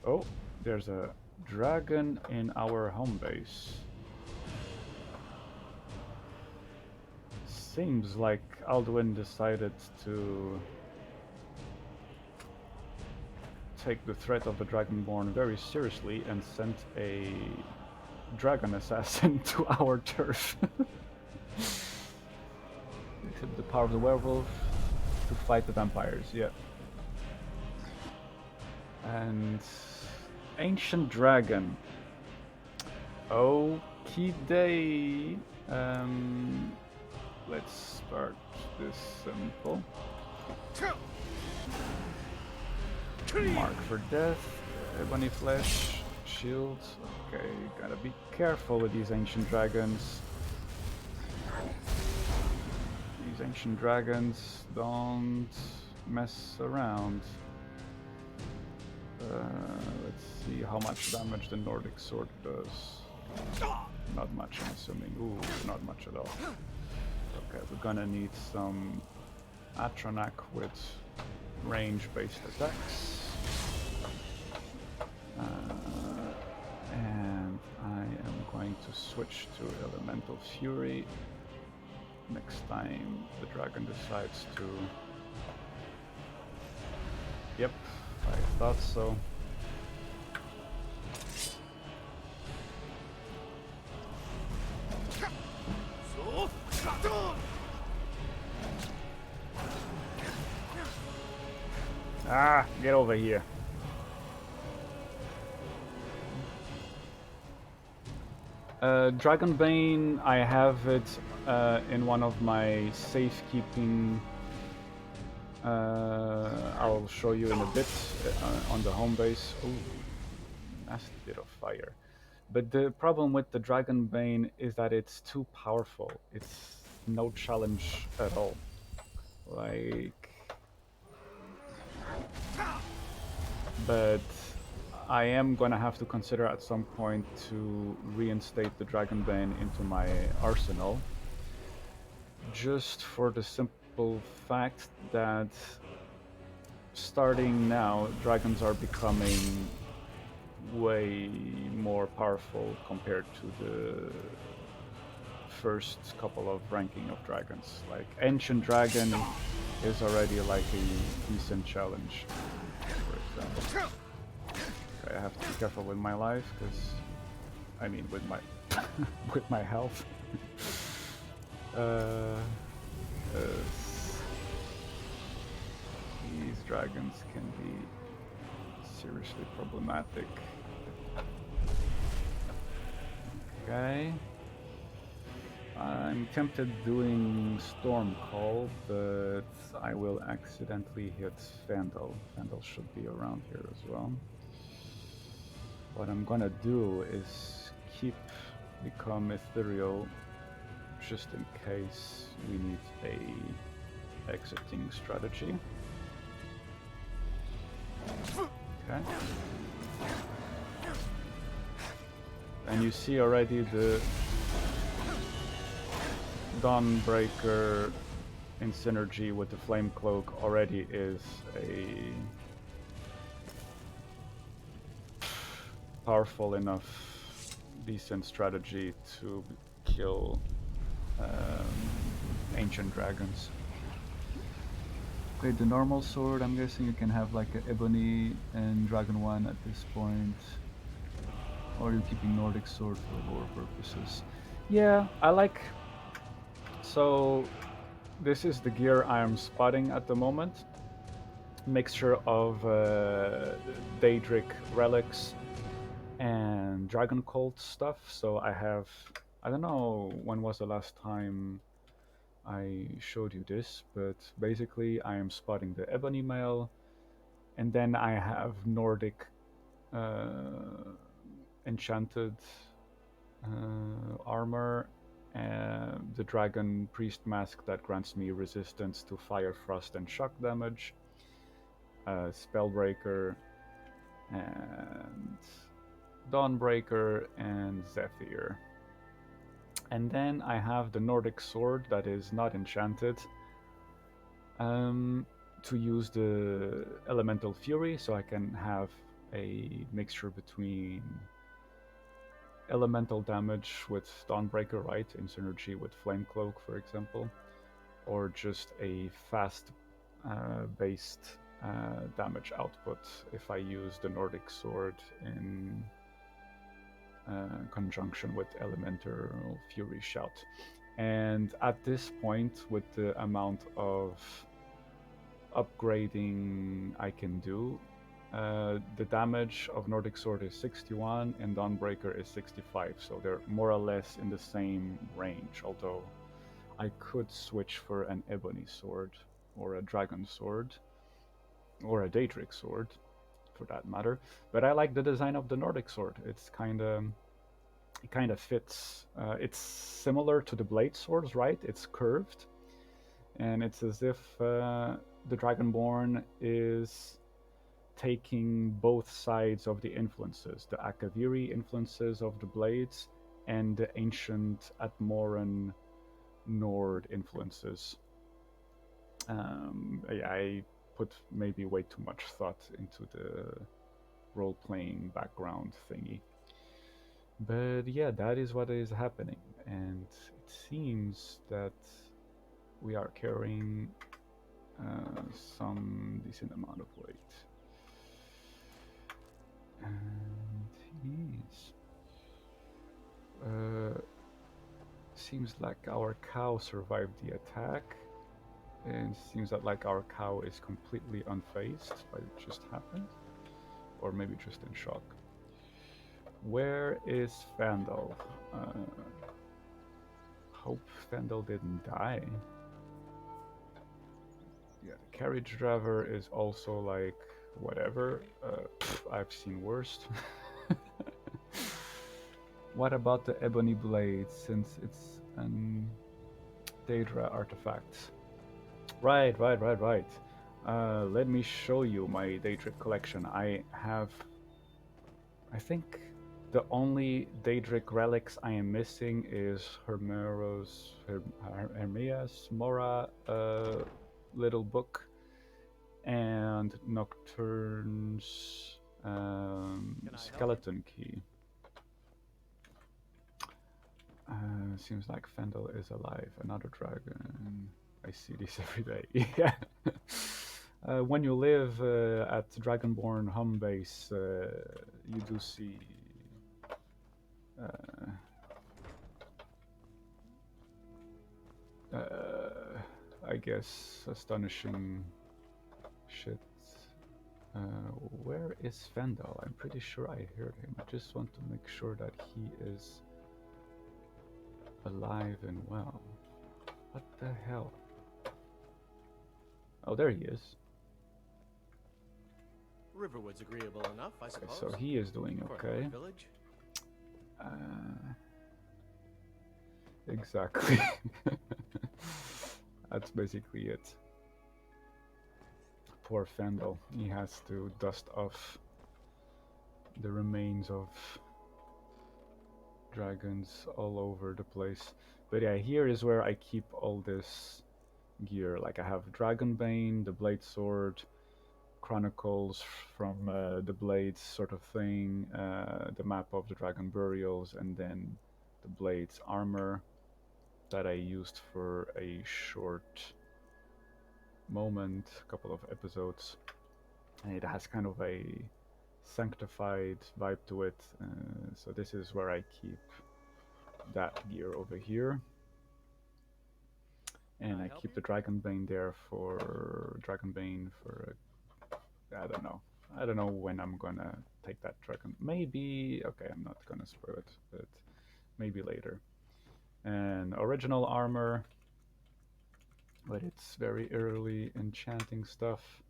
A: Oh, there's a dragon in our home base. Seems like Alduin decided to take the threat of the Dragonborn very seriously and sent a dragon assassin to our turf. Except the power of the werewolf to fight the vampires, yeah. And ancient dragon. Okie day. Let's start this simple. Mark for death, ebony flesh, shield. Okay, gotta be careful with these ancient dragons. These ancient dragons don't mess around. Let's see how much damage the Nordic sword does. Not much, I'm assuming. Ooh, not much at all. Okay, we're gonna need some Atronach with range-based attacks. And I am going to switch to Elemental Fury next time the dragon decides to... Yep, I thought so. Ah, get over here. Dragonbane, I have it in one of my safekeeping. I'll show you in a bit on the home base. Ooh, nasty bit of fire. But the problem with the Dragonbane is that it's too powerful. It's no challenge at all. Like... But I am gonna have to consider at some point to reinstate the Dragonbane into my arsenal, just for the simple fact that starting now, dragons are becoming way more powerful compared to the first couple of ranking of dragons. Like Ancient Dragon is already like a decent challenge, for example. Okay, I have to be careful with my life, because I mean with my with my health. These dragons can be seriously problematic. Okay. I'm tempted doing Storm Call, but I will accidentally hit Vandal. Vandal should be around here as well. What I'm gonna do is become ethereal, just in case we need a exiting strategy. Okay. And you see already the Dawnbreaker in synergy with the Flame Cloak already is a powerful enough, decent strategy to kill ancient dragons. Wait, the normal sword, I'm guessing you can have like an ebony and dragon one at this point. Or you're keeping Nordic sword for lore purposes. Yeah, I like... So, this is the gear I am spotting at the moment. Mixture of Daedric relics and Dragon Cult stuff. So I have... I don't know when was the last time I showed you this, but basically I am spotting the Ebony Mail, and then I have Nordic enchanted armor, and the Dragon Priest Mask that grants me resistance to fire, frost, and shock damage, Spellbreaker, and Dawnbreaker, and Zephyr. And then I have the Nordic sword that is not enchanted, to use the Elemental Fury, so I can have a mixture between elemental damage with Dawnbreaker, right, in synergy with Flame Cloak, for example, or just a fast based damage output if I use the Nordic sword in conjunction with Elemental Fury Shout. And at this point, with the amount of upgrading I can do, the damage of Nordic Sword is 61 and Dawnbreaker is 65, so they're more or less in the same range, although I could switch for an Ebony Sword, or a Dragon Sword, or a Daedric Sword, for that matter. But I like the design of the Nordic Sword. It's it kind of fits. It's similar to the Blade Swords, right? It's curved, and it's as if the Dragonborn is taking both sides of the influences, the Akaviri influences of the blades and the ancient Atmoran Nord influences. I put maybe way too much thought into the role-playing background thingy. But yeah, that is what is happening, and it seems that we are carrying some decent amount of weight. And yes. Seems like our cow survived the attack, and seems that like our cow is completely unfazed by what just happened, or maybe just in shock. Where is Vandal? Hope Vandal didn't die. Yeah, the carriage driver is also like whatever. I've seen worse. What about the Ebony Blade, since it's an Daedra artifact? Right. Let me show you my Daedric collection. I think the only Daedric relics I am missing is Hermia's Mora little book, and Nocturne's
B: Can I help you?
A: skeleton key. Seems like Fendel is alive. Another dragon. I see this every day. Yeah. When you live at Dragonborn home base, you do see I guess astonishing shit. Where is Fendel? I'm pretty sure I heard him. I just want to make sure that he is alive and well. What the hell? Oh, there he is.
B: Riverwood's agreeable enough, I
A: Okay,
B: suppose.
A: so he is doing
B: For a
A: okay.
B: village.
A: Exactly. That's basically it. Poor Fendel. He has to dust off the remains of dragons all over the place. But yeah, here is where I keep all this gear. Like I have Dragonbane, the Blade Sword, Chronicles from the Blades sort of thing, the map of the Dragon Burials, and then the Blades armor that I used for a short moment, a couple of episodes. And it has kind of a sanctified vibe to it. So this is where I keep that gear over here. And I keep the Dragonbane there for I don't know. I don't know when I'm gonna take that dragon. Maybe okay, I'm not gonna spoil it, but maybe later. And original armor, but it's very early enchanting stuff.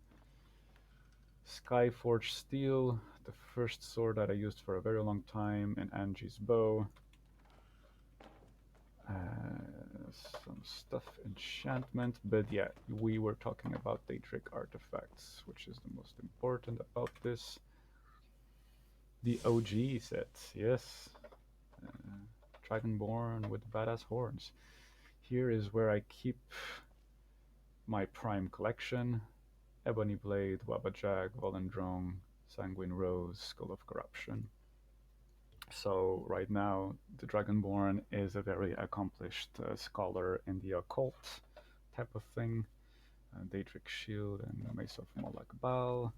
A: Skyforged steel, the first sword that I used for a very long time, and Angie's bow. Some stuff enchantment, but yeah, we were talking about Daedric artifacts, which is the most important about this. The OG set, yes. Dragonborn with badass horns. Here is where I keep my prime collection. Ebony Blade, Wabajag, Volendrong, Sanguine Rose, Skull of Corruption. So right now, the Dragonborn is a very accomplished scholar in the occult type of thing. Daedric Shield and Mace of Molak Bal.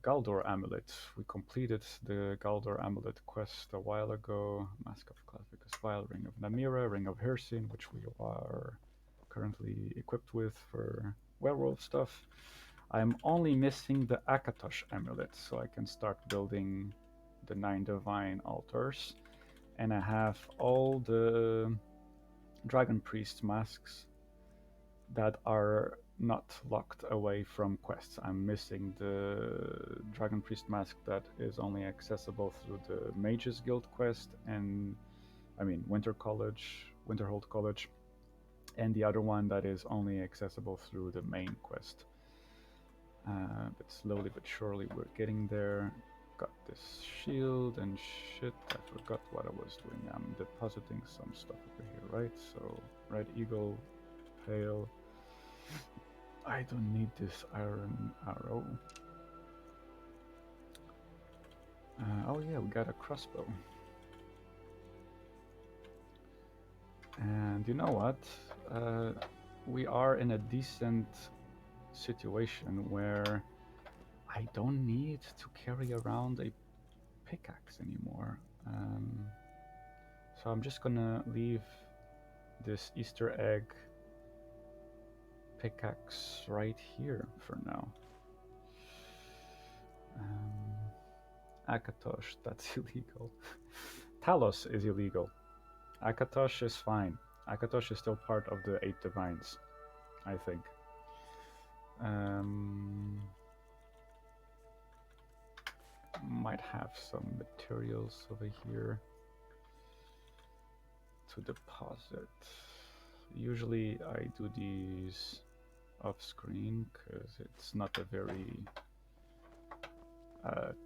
A: Galdor Amulet. We completed the Galdor Amulet quest a while ago. Mask of Clavicus Vile, Ring of Namira, Ring of Hircine, which we are currently equipped with for werewolf stuff. I'm only missing the Akatosh Amulet, so I can start building the 9 Divine Altars. And I have all the Dragon Priest masks that are not locked away from quests. I'm missing the Dragon Priest mask that is only accessible through the Mages Guild quest and Winterhold College, and the other one that is only accessible through the main quest. But slowly but surely we're getting there. Got this shield and shit. I forgot what I was doing. I'm depositing some stuff over here, right? So Red Eagle, Pale. I don't need this iron arrow. Oh yeah, we got a crossbow. And you know what? We are in a decent situation where I don't need to carry around a pickaxe anymore. So I'm just gonna leave this Easter egg pickaxe right here for now. Akatosh, that's illegal. Talos is illegal. Akatosh is fine. Akatosh is still part of the 8 Divines, I think. Might have some materials over here to deposit. Usually I do these off screen because it's not a very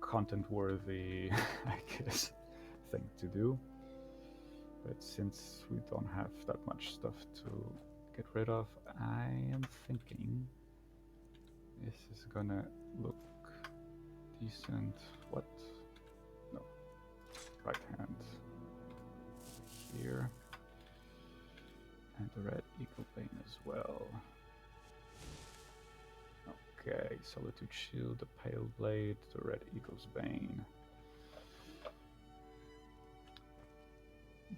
A: content worthy I guess thing to do, but since we don't have that much stuff to get rid of, I am thinking This is gonna look decent. What? No. Right hand. Here. And the red eagle bane as well. Okay, Solitude Shield, the Pale Blade, the Red Eagle's Bane.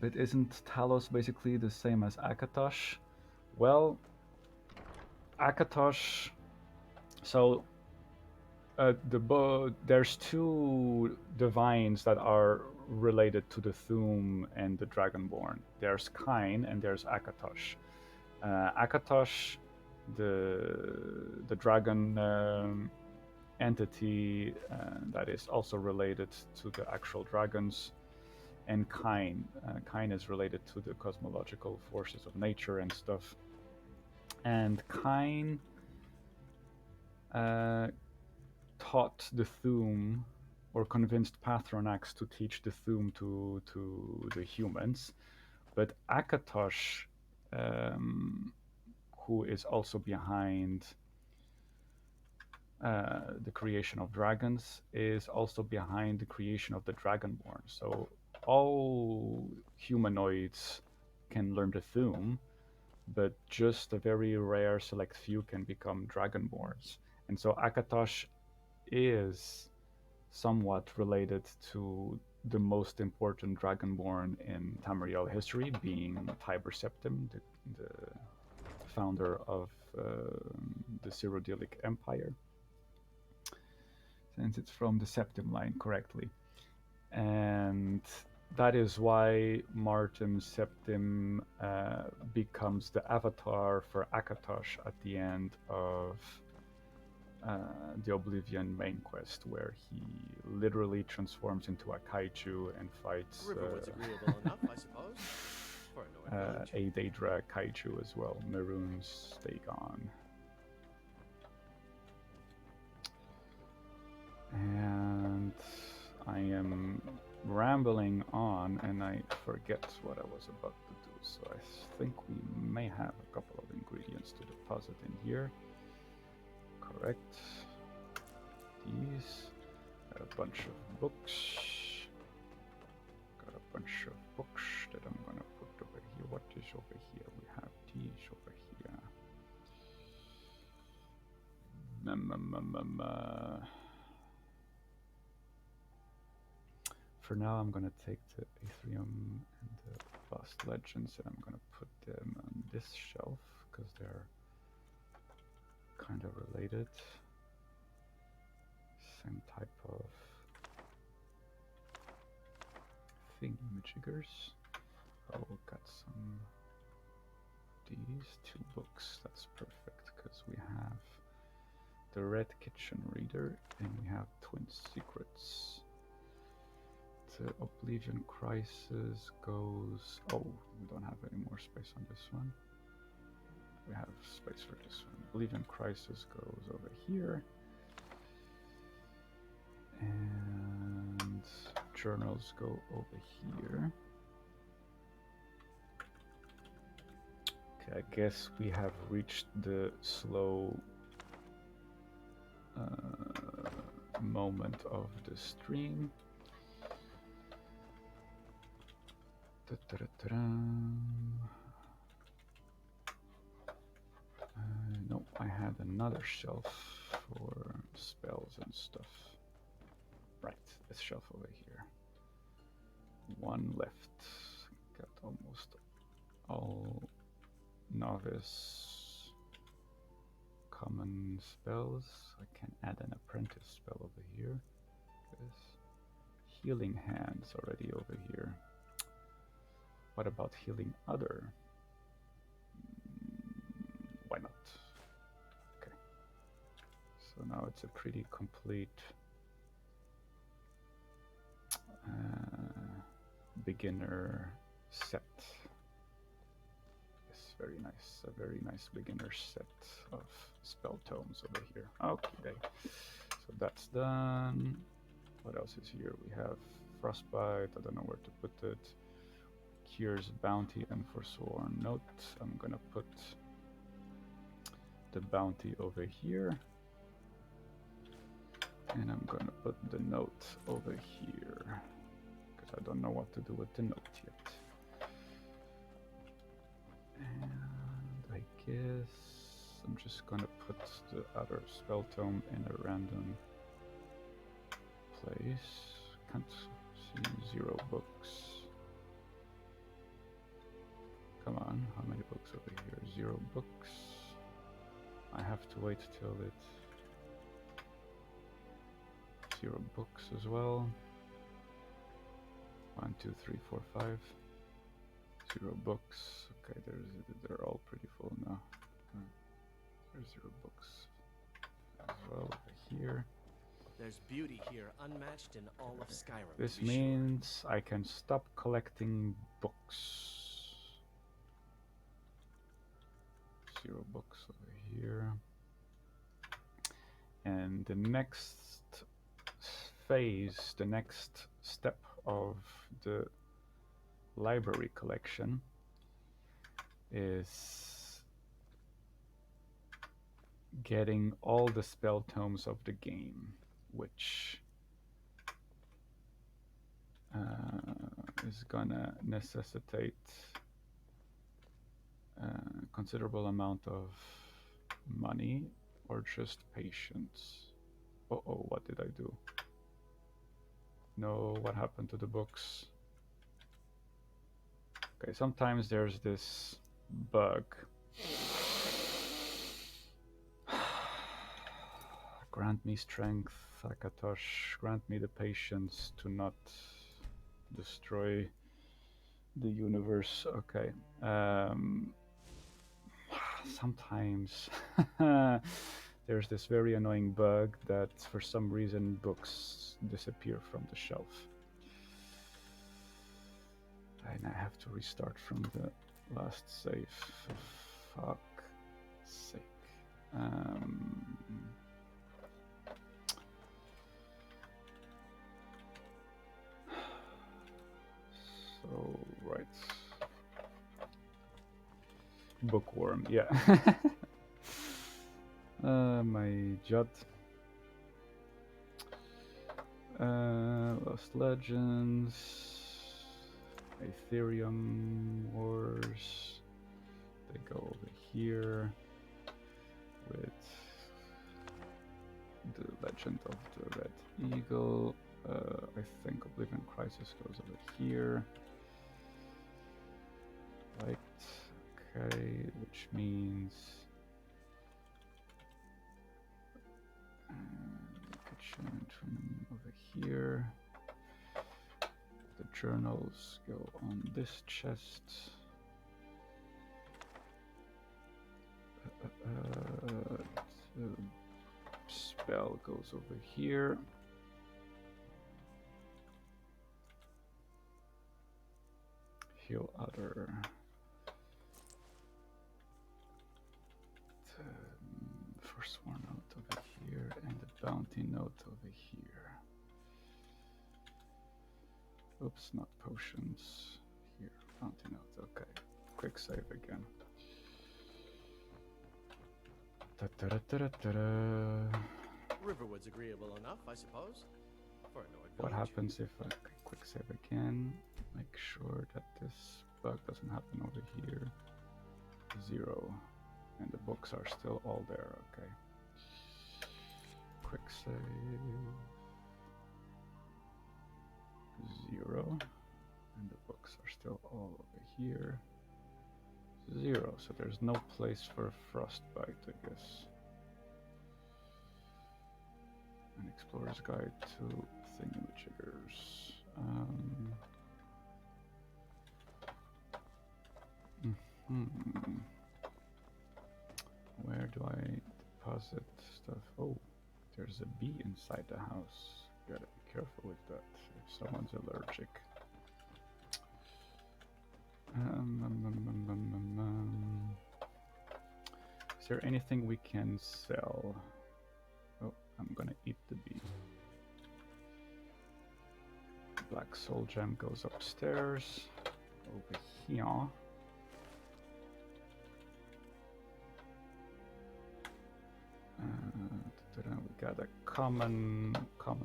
A: But isn't Talos basically the same as Akatosh? Well, Akatosh. So, there's two divines that are related to the Thuum and the Dragonborn. There's Kain and there's Akatosh. Akatosh, the dragon entity that is also related to the actual dragons, and Kain. Kain is related to the cosmological forces of nature and stuff. And Kain taught the Thuum, or convinced Pathronax to teach the Thuum to the humans. But Akatosh, who is also behind the creation of dragons, is also behind the creation of the Dragonborn. So all humanoids can learn the Thuum, but just a very rare select few can become Dragonborns. And so Akatosh is somewhat related to the most important Dragonborn in Tamriel history, being Tiber Septim, the founder of the Cyrodiilic Empire, since it's from the Septim line correctly. And that is why Martin Septim becomes the avatar for Akatosh at the end of the Oblivion main quest, where he literally transforms into a kaiju and fights
E: Riverwood's agreeable enough, I suppose. For a Nord
A: a Daedra kaiju as well, Maroon's Dagon. And I am rambling on and I forget what I was about to do, so I think we may have a couple of ingredients to deposit in here. Correct. These. Got a bunch of books. Got a bunch of books that I'm gonna put over here. What is over here? We have these over here. For now, I'm gonna take the Aetherium and the Vast Legends, and I'm gonna put them on this shelf because they're kind of related. Same type of thingy-majiggers. Oh, got some these two books. That's perfect because we have the Red Kitchen Reader and we have Twin Secrets. The Oblivion Crisis goes... Oh, we don't have any more space on this one. We have space for this one. Oblivion Crisis goes over here. And journals go over here. Okay, I guess we have reached the slow moment of the stream. Nope, I had another shelf for spells and stuff. Right, this shelf over here. One left. Got almost all novice common spells. I can add an apprentice spell over here. This healing hands already over here. What about healing other? Why not? Okay. So now it's a pretty complete beginner set. It's very nice. A very nice beginner set of spell tomes over here. Okay. So that's done. What else is here? We have Frostbite. I don't know where to put it. Cures Bounty and Forsworn Note. I'm gonna put the bounty over here. And I'm gonna put the note over here, because I don't know what to do with the note yet. And I guess I'm just gonna put the other spell tome in a random place. Can't see 0 books. Come on, how many books over here? 0 books. I have to wait till it 0 books as well. 1, 2, 3, 4, 5. 0 books. Okay, they're all pretty full now. There's 0 books as well over here.
F: There's beauty here unmatched in all of Skyrim.
A: This
F: to be sure.
A: means I can stop collecting books. 0 books over here. And the next phase, the next step of the library collection is getting all the spell tomes of the game, which is gonna necessitate a considerable amount of money or just patience. Uh-oh, what did I do? No, what happened to the books? Okay, sometimes there's this bug. Grant me strength, Akatosh. Grant me the patience to not destroy the universe. Okay. Sometimes there's this very annoying bug that for some reason books disappear from the shelf. And I have to restart from the last save. For fuck's sake. So, right. Bookworm, yeah. My Jot. Lost Legends. Ethereum Wars. They go over here with the Legend of the Red Eagle. I think Oblivion Crisis goes over here. Right. Okay, which means kitchen over here. The journals go on this chest. The spell goes over here. Heal other. The Forsworn note over here and the bounty note over here. Oops, not potions. Here, bounty note. Okay, quick save again.
F: Riverwood's agreeable enough, I suppose. For a Nord
A: What
F: village.
A: happens if I quick save again? Make sure that this bug doesn't happen over here. 0. And the books are still all there, okay. Quick save. 0. And the books are still all over here. 0. So there's no place for a frostbite, I guess. An Explorer's Guide to Thingamajiggers. Where do I deposit stuff? Oh, there's a bee inside the house. Gotta be careful with that if someone's allergic. Is there anything we can sell? Oh, I'm gonna eat the bee. Black Soul Gem goes upstairs. Over here. We got a common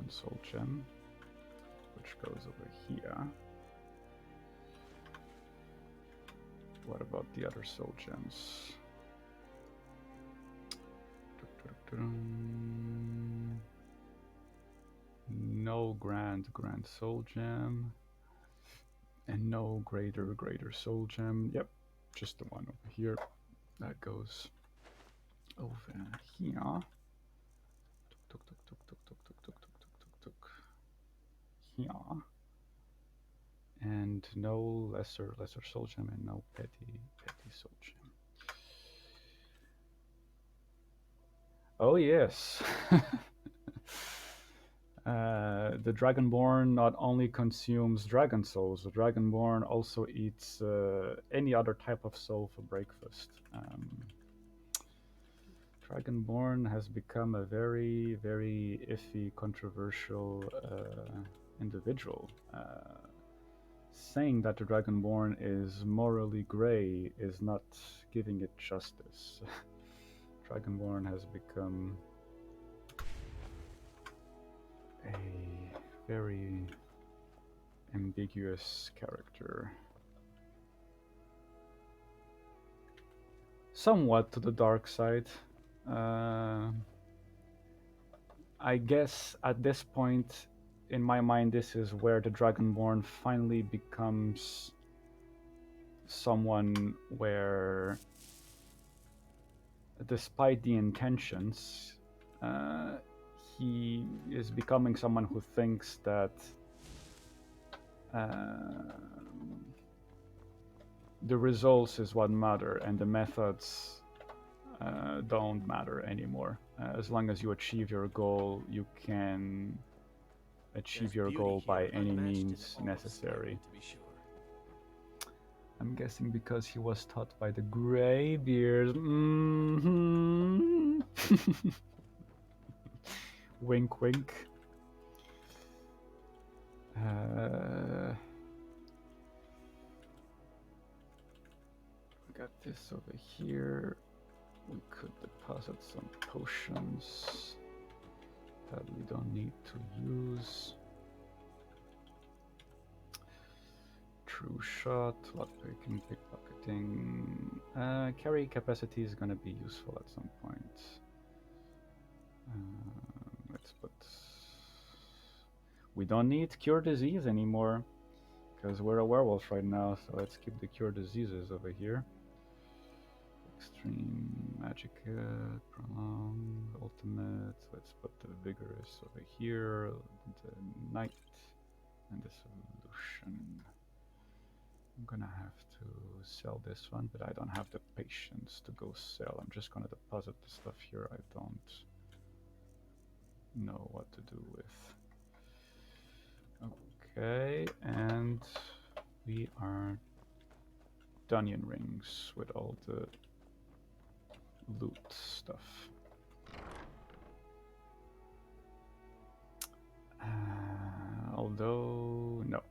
A: soul gem, which goes over here. What about the other soul gems? No grand soul gem, and no greater soul gem. Yep, just the one over here. That goes over here. Tuk, tuk, tuk, tuk, tuk, tuk, tuk, tuk, tuk, tuk, tuk. Here. And no lesser soul gem, and no petty soul gem. Oh yes. The Dragonborn not only consumes dragon souls, the Dragonborn also eats any other type of soul for breakfast. Dragonborn has become a very, very iffy, controversial individual. Saying that the Dragonborn is morally gray is not giving it justice. Dragonborn has become a very ambiguous character. Somewhat to the dark side. I guess at this point, in my mind, this is where the Dragonborn finally becomes someone where, despite the intentions, he is becoming someone who thinks that the results is what matter and the methods don't matter anymore. As long as you achieve your goal, you can achieve your goal by any means necessary.
F: To be sure.
A: I'm guessing because he was taught by the Greybeards. Mm-hmm. Wink, wink. We got this over here. We could deposit some potions that we don't need to use. True shot, lockpicking, pickpocketing. Carry capacity is gonna be useful at some point. Let's put. We don't need cure disease anymore because we're a werewolf right now. So let's keep the cure diseases over here. Extreme, magic, prolong, ultimate. Let's put the vigorous over here. The night and the solution. I'm gonna have to sell this one, but I don't have the patience to go sell. I'm just gonna deposit the stuff here I don't know what to do with. Okay, and we are Dunyan rings with all the loot stuff. Although, no.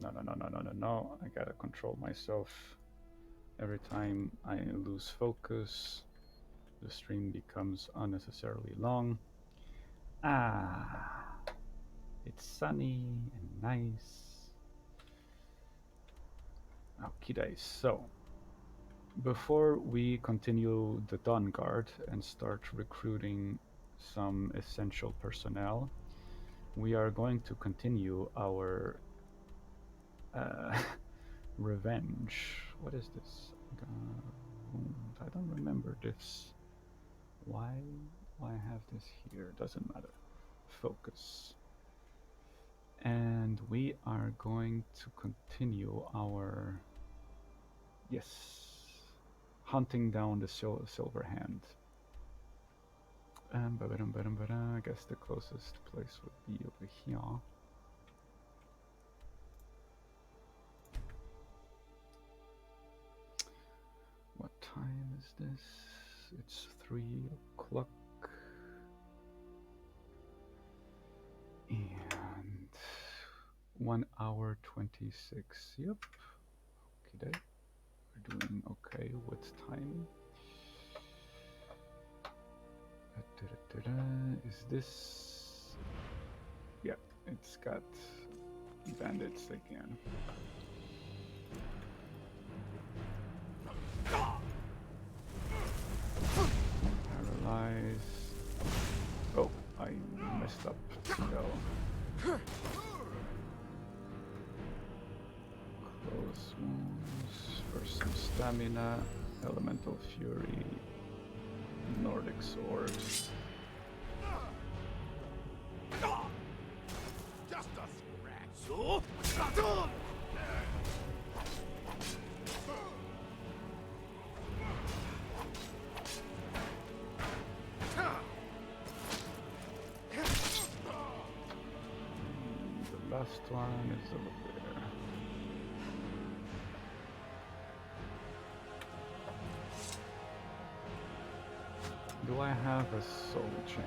A: No. I gotta control myself. Every time I lose focus, the stream becomes unnecessarily long. It's sunny and nice. Okie days. So, before we continue the Dawnguard and start recruiting some essential personnel, we are going to continue our revenge. What is this? I don't remember this. Why I have this here? Doesn't matter. Focus. And we are going to continue our hunting down the silver hand. I guess the closest place would be over here. What time is this? It's 3 o'clock. And 1 hour 26. Yep. Okay, we're doing okay with time. Is Is this... Yeah, it's got bandits again. Paralyzed. Oh, I messed up. No. Close wounds for some stamina. Elemental Fury. Nordic Sword.
B: Just a scratch.
A: The last one is over there. Do I have a soul gem?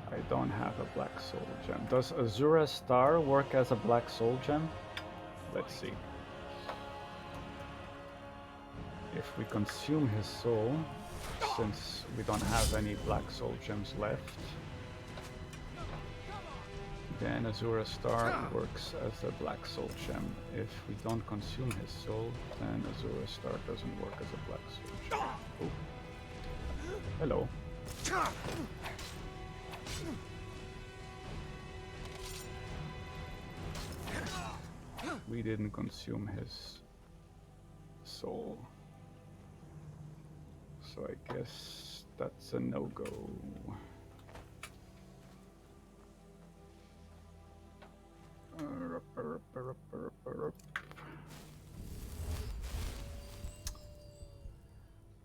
A: I don't have a black soul gem. Does Azura Star work as a black soul gem? Let's see. If we consume his soul, since we don't have any black soul gems left, then Azura Star works as a black soul gem. If we don't consume his soul, then Azura Star doesn't work as a black soul gem. Oh. Hello. We didn't consume his soul. So I guess that's a no-go.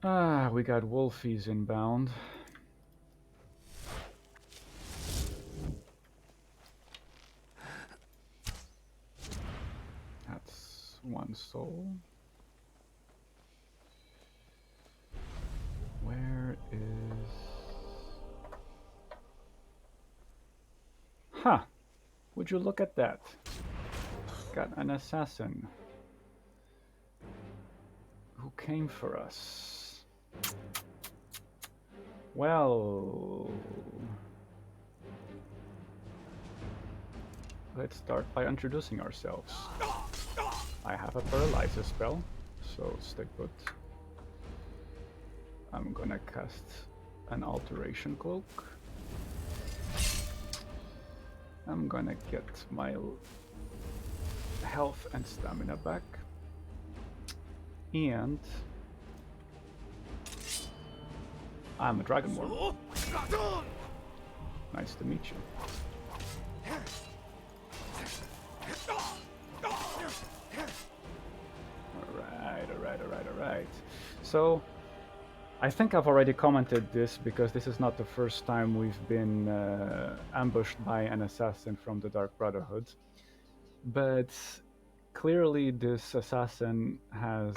A: Ah, we got wolfies inbound. That's one soul. Where is... Huh! Would you look at that? Got an assassin who came for us. Well, let's start by introducing ourselves. I have a paralysis spell, so stay put. I'm gonna cast an alteration cloak. I'm gonna get my health and stamina back. And I'm a dragonborn. Nice to meet you. Alright. So, I think I've already commented this because this is not the first time we've been ambushed by an assassin from the Dark Brotherhood. But clearly this assassin has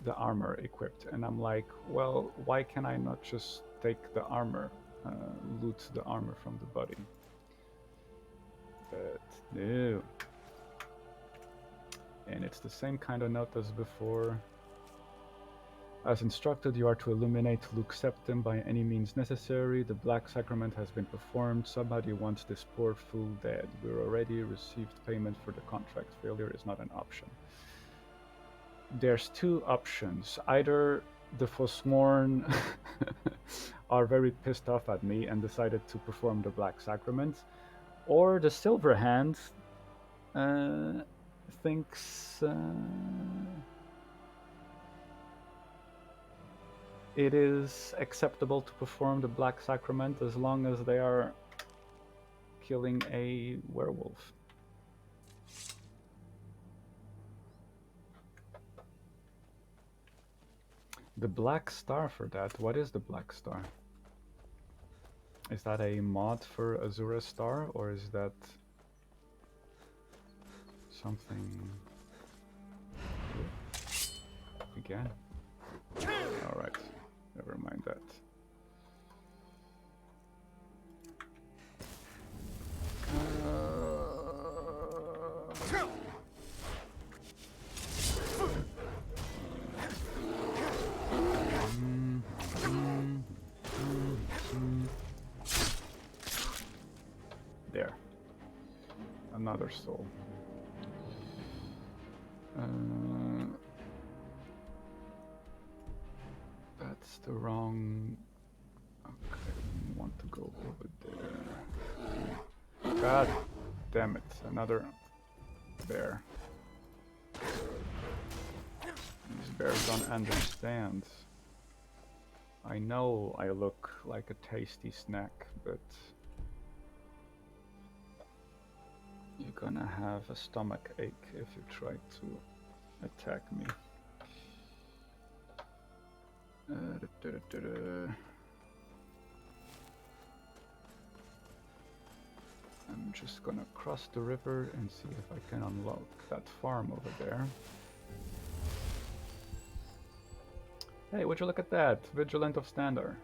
A: the armor equipped, and I'm like, well, why can I not just take the armor, loot the armor from the body? But no. And it's the same kind of note as before. As instructed, you are to illuminate Luke's septum by any means necessary. The Black Sacrament has been performed. Somebody wants this poor fool dead. We already received payment for the contract. Failure is not an option. There's two options. Either the Forsworn are very pissed off at me and decided to perform the Black Sacrament, or the Silver Hand thinks it is acceptable to perform the Black Sacrament as long as they are killing a werewolf. The Black Star for that. What is the Black Star? Is that a mod for Azura Star, or is that something again? Alright, never mind that. another soul. That's the wrong... Okay, we want to go over there. God damn it, another bear. These bears don't understand. I know I look like a tasty snack, but you're gonna have a stomach ache if you try to attack me. I'm just gonna cross the river and see if I can unlock that farm over there. Hey, would you look at that? Vigilant of Standard.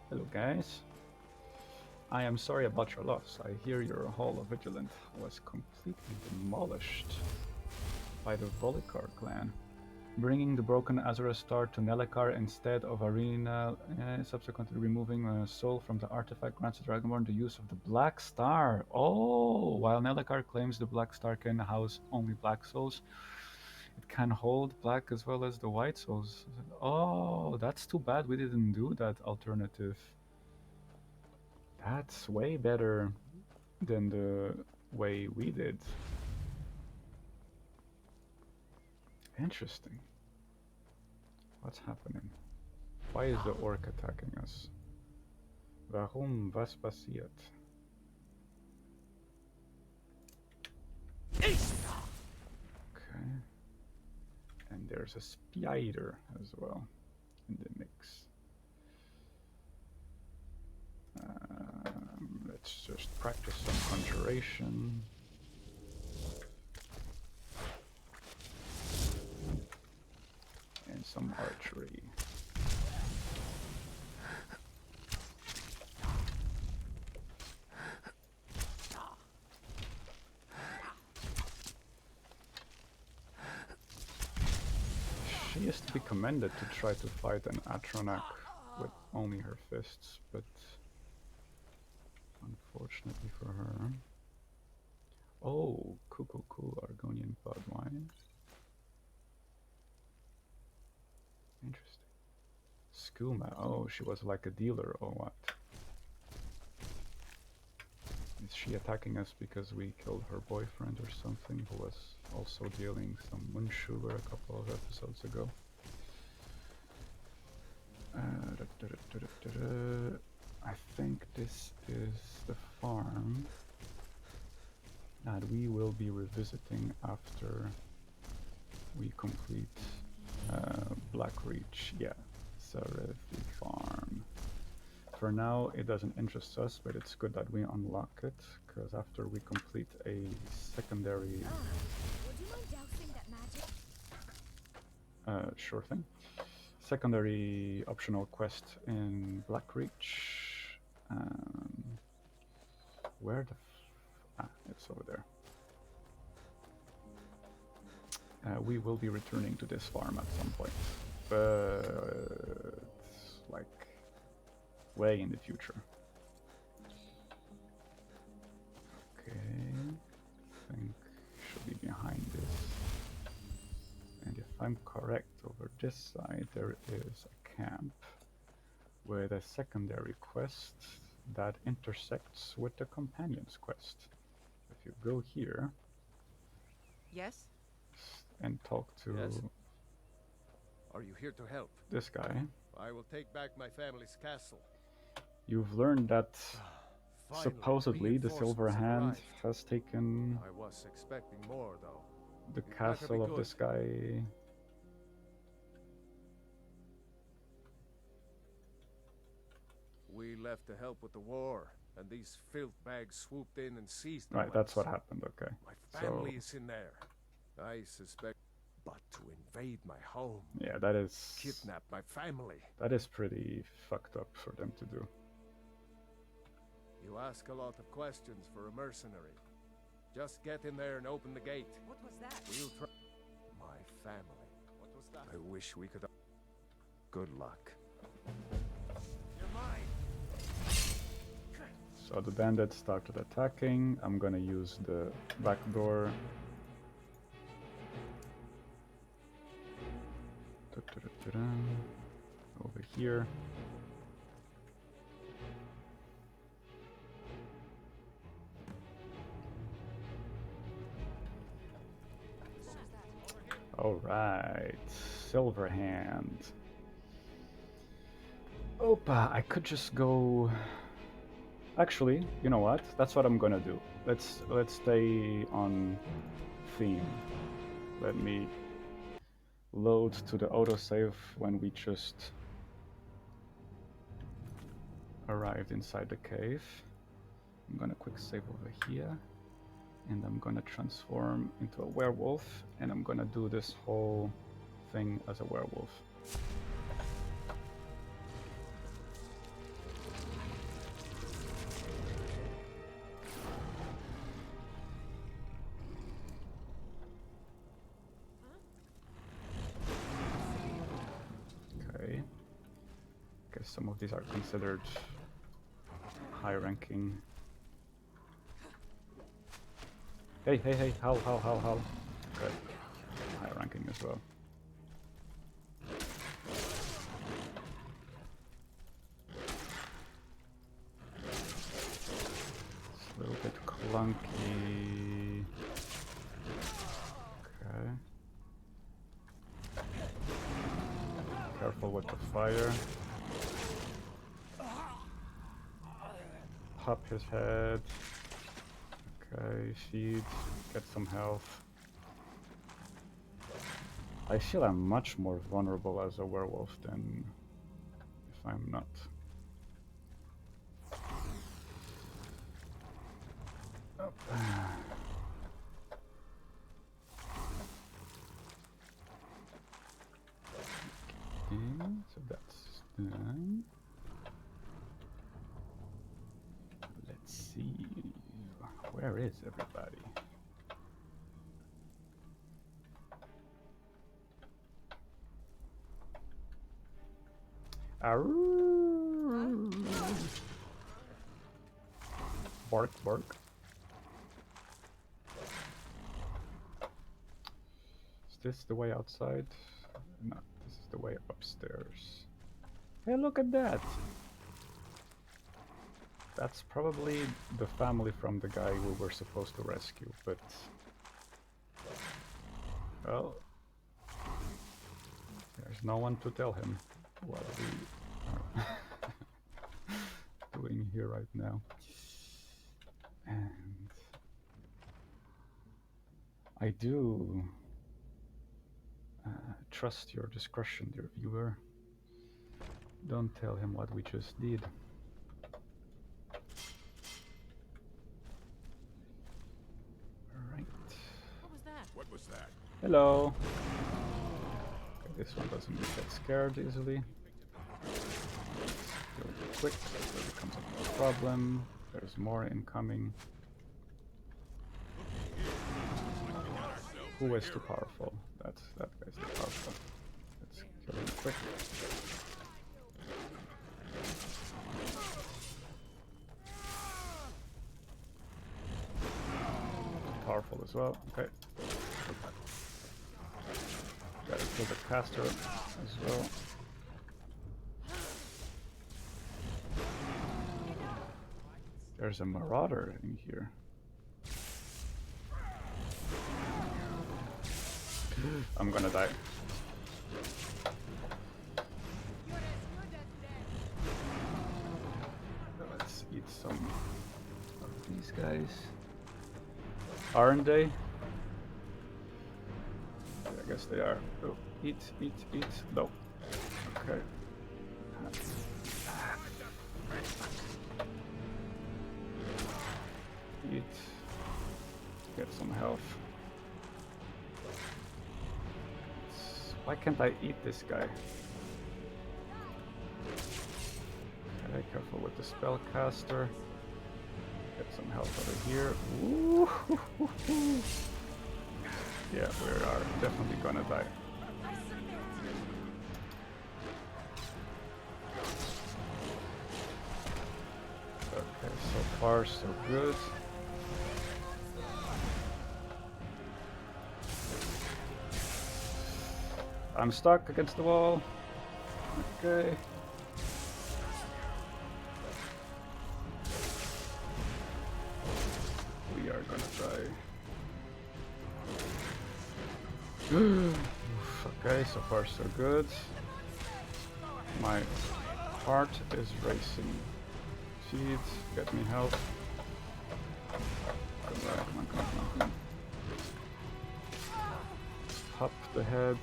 A: Hello, guys. I am sorry about your loss. I hear your Hall of Vigilant was completely demolished by the Volkar clan. Bringing the broken Azura Star to Nelekar instead of Arena, subsequently removing a soul from the artifact grants the Dragonborn the use of the Black Star. Oh, while Nelekar claims the Black Star can house only black souls, it can hold black as well as the white souls. Oh, that's too bad we didn't do that alternative. That's way better than the way we did. Interesting. What's happening? Why is the orc attacking us? Warum? Was passiert? Okay. And there's a spider as well in the mix. Let's just practice some conjuration. And some archery. She is to be commended to try to fight an Atronak with only her fists, but unfortunately for her... Oh, cool, Argonian bloodwine. Interesting. Skooma, oh, she was like a dealer or what? Is she attacking us because we killed her boyfriend or something, who was also dealing some Munshuber a couple of episodes ago? I think this is the farm that we will be revisiting after we complete Blackreach. Yeah, Sarethi farm. For now, it doesn't interest us, but it's good that we unlock it, because after we complete a secondary...
C: Would you mind dousing that magic?
A: Sure thing. Secondary optional quest in Blackreach. Where the it's over there. We will be returning to this farm at some point, but like way in the future. Okay, I think should be behind this. And if I'm correct, over this side there is a camp with a secondary quest that intersects with the companion's quest. If you go here...
G: Yes?
A: And talk to...
E: Yes? Are you here to help?
A: This guy.
E: I will take back my family's castle.
A: You've learned that
E: Finally,
A: supposedly the Silver
E: reinforcements
A: Hand
E: arrived.
A: has taken
E: I was expecting more, though.
A: the
E: It better be
A: castle of
E: good.
A: this guy.
E: We left to help with the war, and these filth bags swooped in and seized the
A: Right, that's what
E: wealth.
A: happened, okay.
E: My family is in there. I suspect, but to invade my home,
A: Yeah, that is...
E: kidnap my family.
A: That is pretty fucked up for them to do.
E: You ask a lot of questions for a mercenary. Just get in there and open the gate.
G: What was that?
E: We'll try. My family. What was that? I wish we could. Good luck. You're mine.
A: So the bandits started attacking. I'm gonna use the back door. Over here. All right, Silverhand. Opa, I could just go. Actually, you know what? That's what I'm gonna do. Let's stay on theme. Let me load to the autosave when we just arrived inside the cave. I'm gonna quick save over here, and I'm gonna transform into a werewolf, and I'm gonna do this whole thing as a werewolf. Some of these are considered high-ranking. Hey, how? Okay, high-ranking as well. It's a little bit clunky. Okay. Careful with the fire. Pop his head. Okay, feed, get some health. I feel I'm much more vulnerable as a werewolf than if I'm not. Oh. Okay, so that's done. See, where is everybody? Arroo! Bark, bark. Is this the way outside? No, this is the way upstairs. Hey, look at that! That's probably the family from the guy we were supposed to rescue, but... well... there's no one to tell him what we are doing here right now. And... I do... trust your discretion, dear viewer. Don't tell him what we just did.
B: What was that?
A: Hello. Okay, this one doesn't get scared easily. Go quick, so it becomes a problem. There's more incoming. Who is too powerful? That guy's too powerful. Let's kill him quick. Powerful as well. Okay. Gotta kill the caster as well. There's a marauder in here. I'm gonna die. Let's eat some of these guys. Aren't they? I guess they are. Oh, eat. No. Okay. Eat. Get some health. Why can't I eat this guy? Okay, careful with the spellcaster. Get some health over here. Ooh. Yeah, we are definitely gonna die. Okay, so far, so good. I'm stuck against the wall. Okay. We are gonna die. Okay, so far so good. My heart is racing. Seeds, get me help. Come on, come on. Pop the head.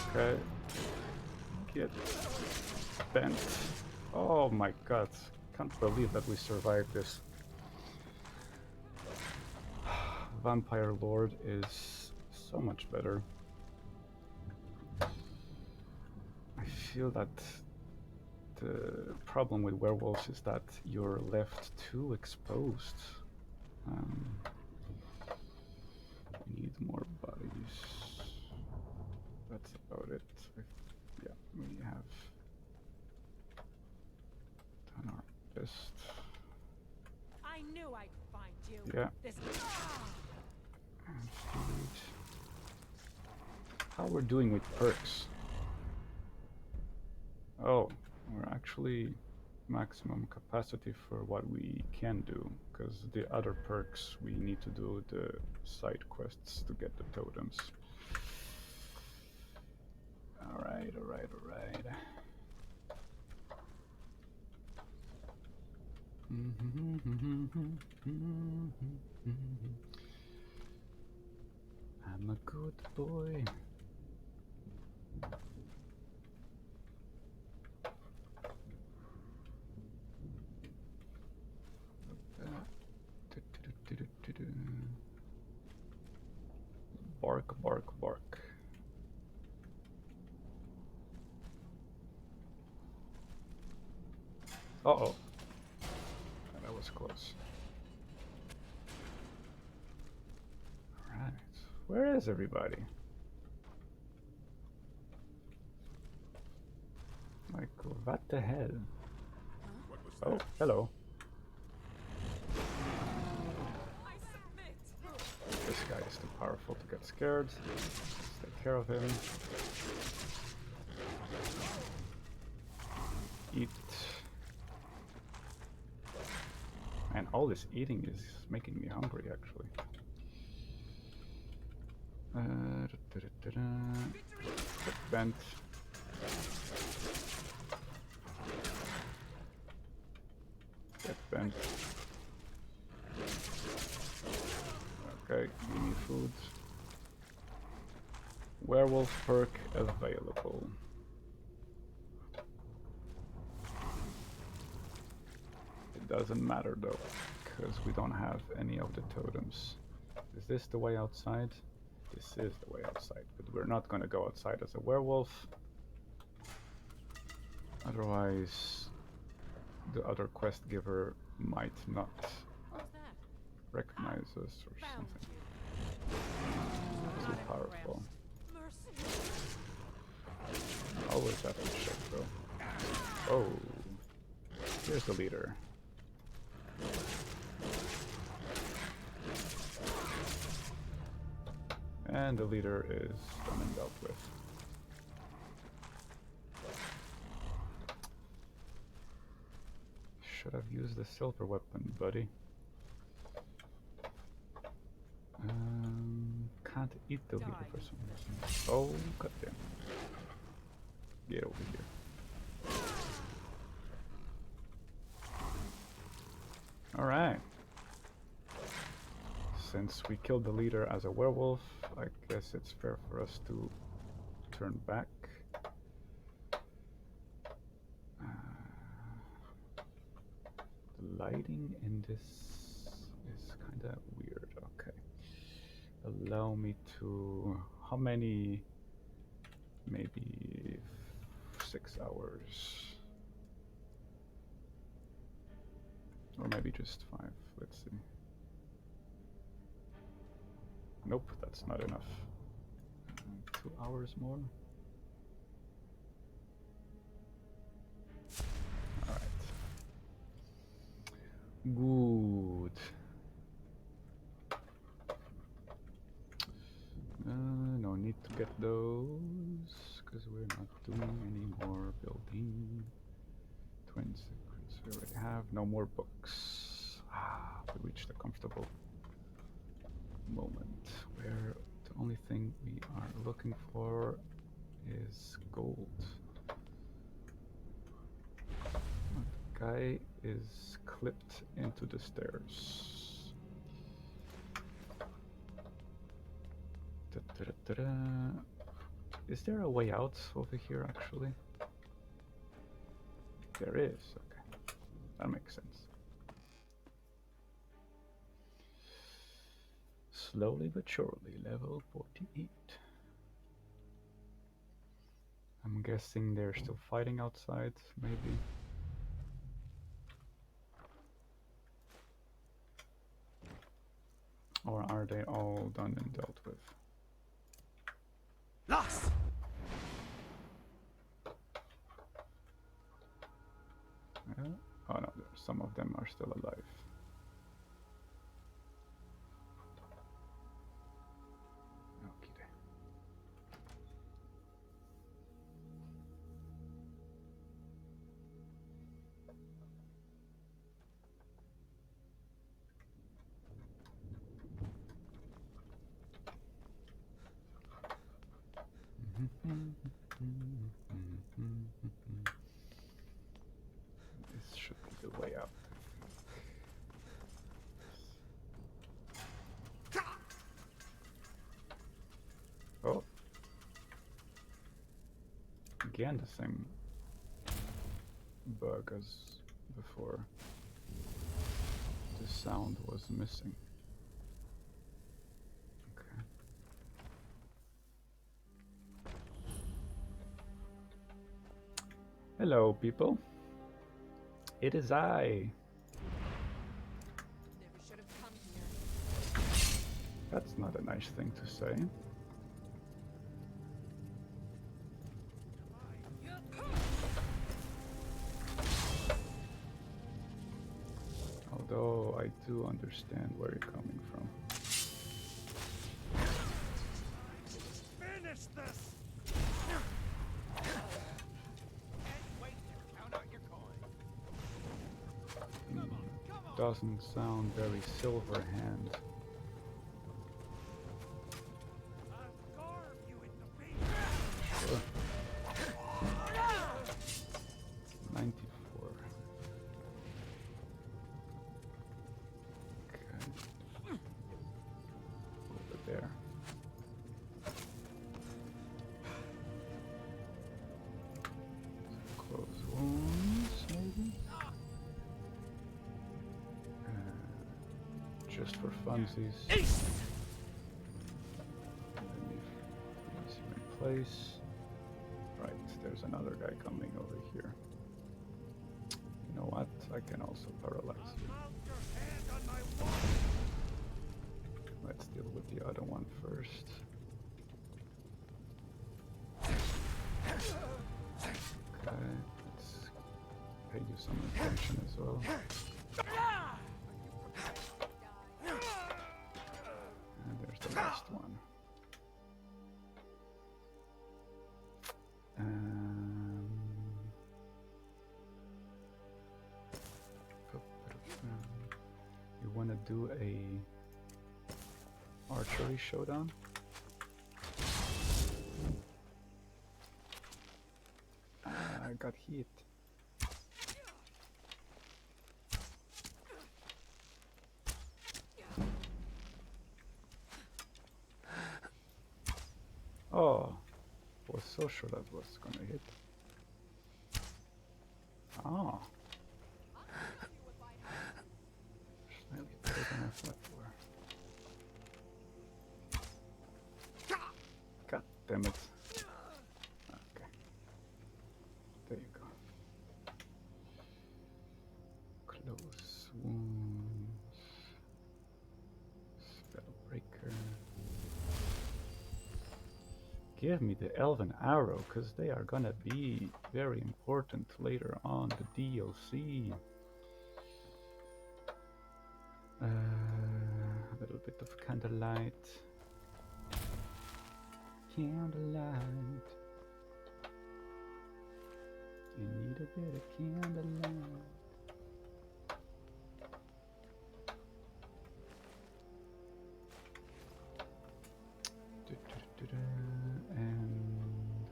A: Okay. Get bent. Oh my god. Can't believe that we survived this. Vampire Lord is so much better. I feel that the problem with werewolves is that you're left too exposed. We need more bodies. That's about it. Yeah, we have done our best.
C: I knew I'd find you.
A: Yeah.
C: This.
A: And food. How we're doing with perks? Oh, we're actually maximum capacity for what we can do, because the other perks we need to do the side quests to get the totems. Alright. I'm a good boy. Bark, bark, bark. Uh-oh. That was close. Alright. Where is everybody? Like, what the hell? Oh, hello. This guy is too powerful to get scared. Let's take care of him. Eat. And all this eating is making me hungry, actually. Get bent. Get bent. Okay, give me food. Werewolf perk available. It doesn't matter though, because we don't have any of the totems. Is this the way outside? This is the way outside, but we're not gonna go outside as a werewolf. Otherwise, the other quest giver might not recognize us or something. Too powerful. Always have to check though. Oh, here's the leader. And the leader is done and dealt with. Should have used the silver weapon, buddy. Can't eat the leader for some reason. Oh, goddamn. Get over here. Alright. Since we killed the leader as a werewolf, I guess it's fair for us to turn back. The lighting in this is kind of weird. Okay. Allow me to... How many? Maybe 6 hours. Or maybe just 5. Let's see. Nope, that's not enough. 2 hours more. Alright. Good. No need to get those, because we're not doing any more building. Twin secrets we already have. No more books. Ah, we reached a comfortable moment where the only thing we are looking for is gold. The guy is clipped into the stairs. Is there a way out over here, actually? There is, okay. That makes sense. Slowly but surely, level 48. I'm guessing they're still fighting outside, maybe. Or are they all done and dealt with?
B: Lost!
A: Yeah. Oh no, some of them are still alive. Okay. This should be the way out. Oh. Again, the same bug as before. The sound was missing. Okay. Hello, people. It is I.
G: Never should have come here.
A: That's not a nice thing to say. Although I do understand where you're coming from.
B: Finish this!
A: Doesn't sound very silver hand.
B: I'll carve you into pieces!
A: Sure. 94. Okay. Over there. Close wounds, maybe? Just for funsies. Let me place him in place. Right, there's another guy coming over here. You know what? I can also paralyze you.
B: Mount your hand on my wall!
A: Let's deal with the other one first. Okay, let's pay you some attention as well. And there's the last one. You want to do a archery showdown? I got hit. Oh, was so sure that was gonna hit. Ah. Slightly better than I thought for. God damn it. Okay. There you go. Close wounds. Spellbreaker. Give me the elven arrow, because they are gonna be very important later on the DLC. A little bit of candlelight. Candlelight. You need a bit of candlelight. And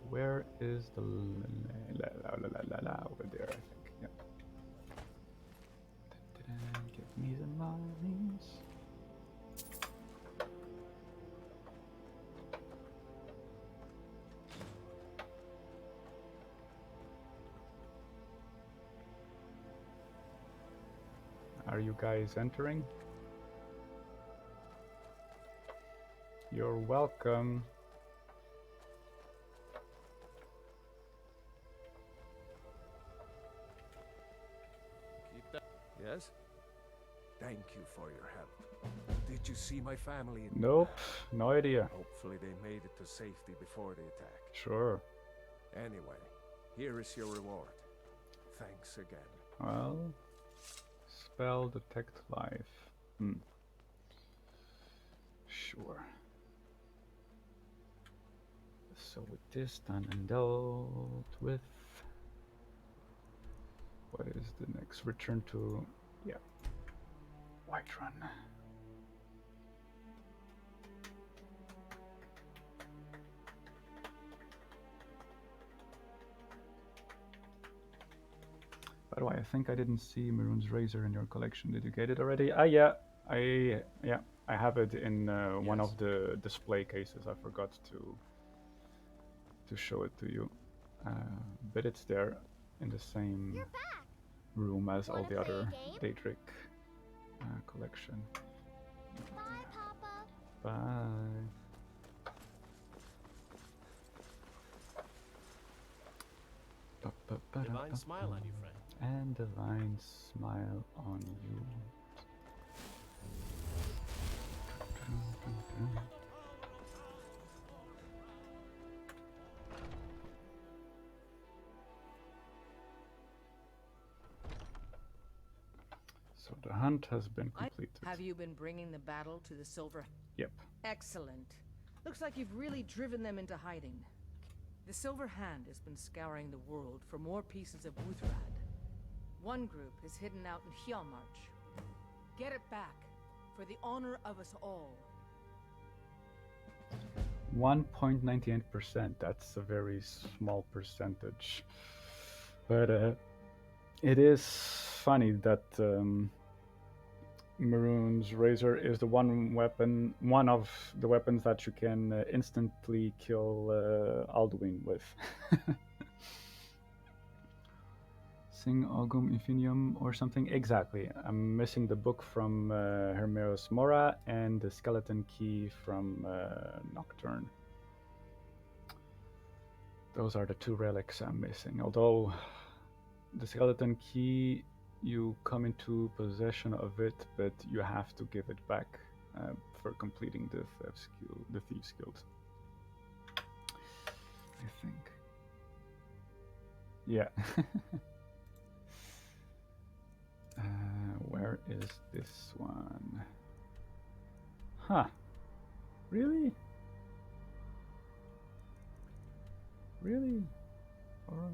A: where is the over there? I think. Yeah. Give me the mines. Are you guys entering? You're welcome.
E: Keep that. Yes? Thank you for your help. Did you see my family?
A: Nope, no idea.
E: Hopefully they made it to safety before the attack.
A: Sure.
E: Anyway, here is your reward. Thanks again.
A: Well, spell detect life. Sure. So with this done and dealt with, what is the next? Return to, yeah, Whiterun. By the way, I think I didn't see Maroon's razor in your collection. Did you get it already? Yeah, I have it in one
F: Yes.
A: of the display cases. I forgot to show it to you, but it's there in the same
G: You're back.
A: room as all
G: Wanna
A: the
G: play
A: other
G: a game?
A: Daedric collection.
G: Bye, Papa.
A: Bye.
F: Divine smile on you, friend.
A: And divine smile on you. So the hunt has been completed.
H: Have you been bringing the battle to the Silver?
A: Yep.
H: Excellent. Looks like you've really driven them into hiding. The Silver Hand has been scouring the world for more pieces of Wuthrad. One group is hidden out in Hjalmarch. Get it back, for the honor of us all.
A: 1.98%. That's a very small percentage. But it is funny that Maroon's razor is the one of the weapons that you can instantly kill Alduin with. Sing Ogum Infinium or something? Exactly. I'm missing the book from Hermeos Mora and the skeleton key from Nocturne. Those are the two relics I'm missing. Although the skeleton key, you come into possession of it, but you have to give it back for completing the Thieves Guild. I think. Yeah. Where is this one? Huh. Really? Really? Oh,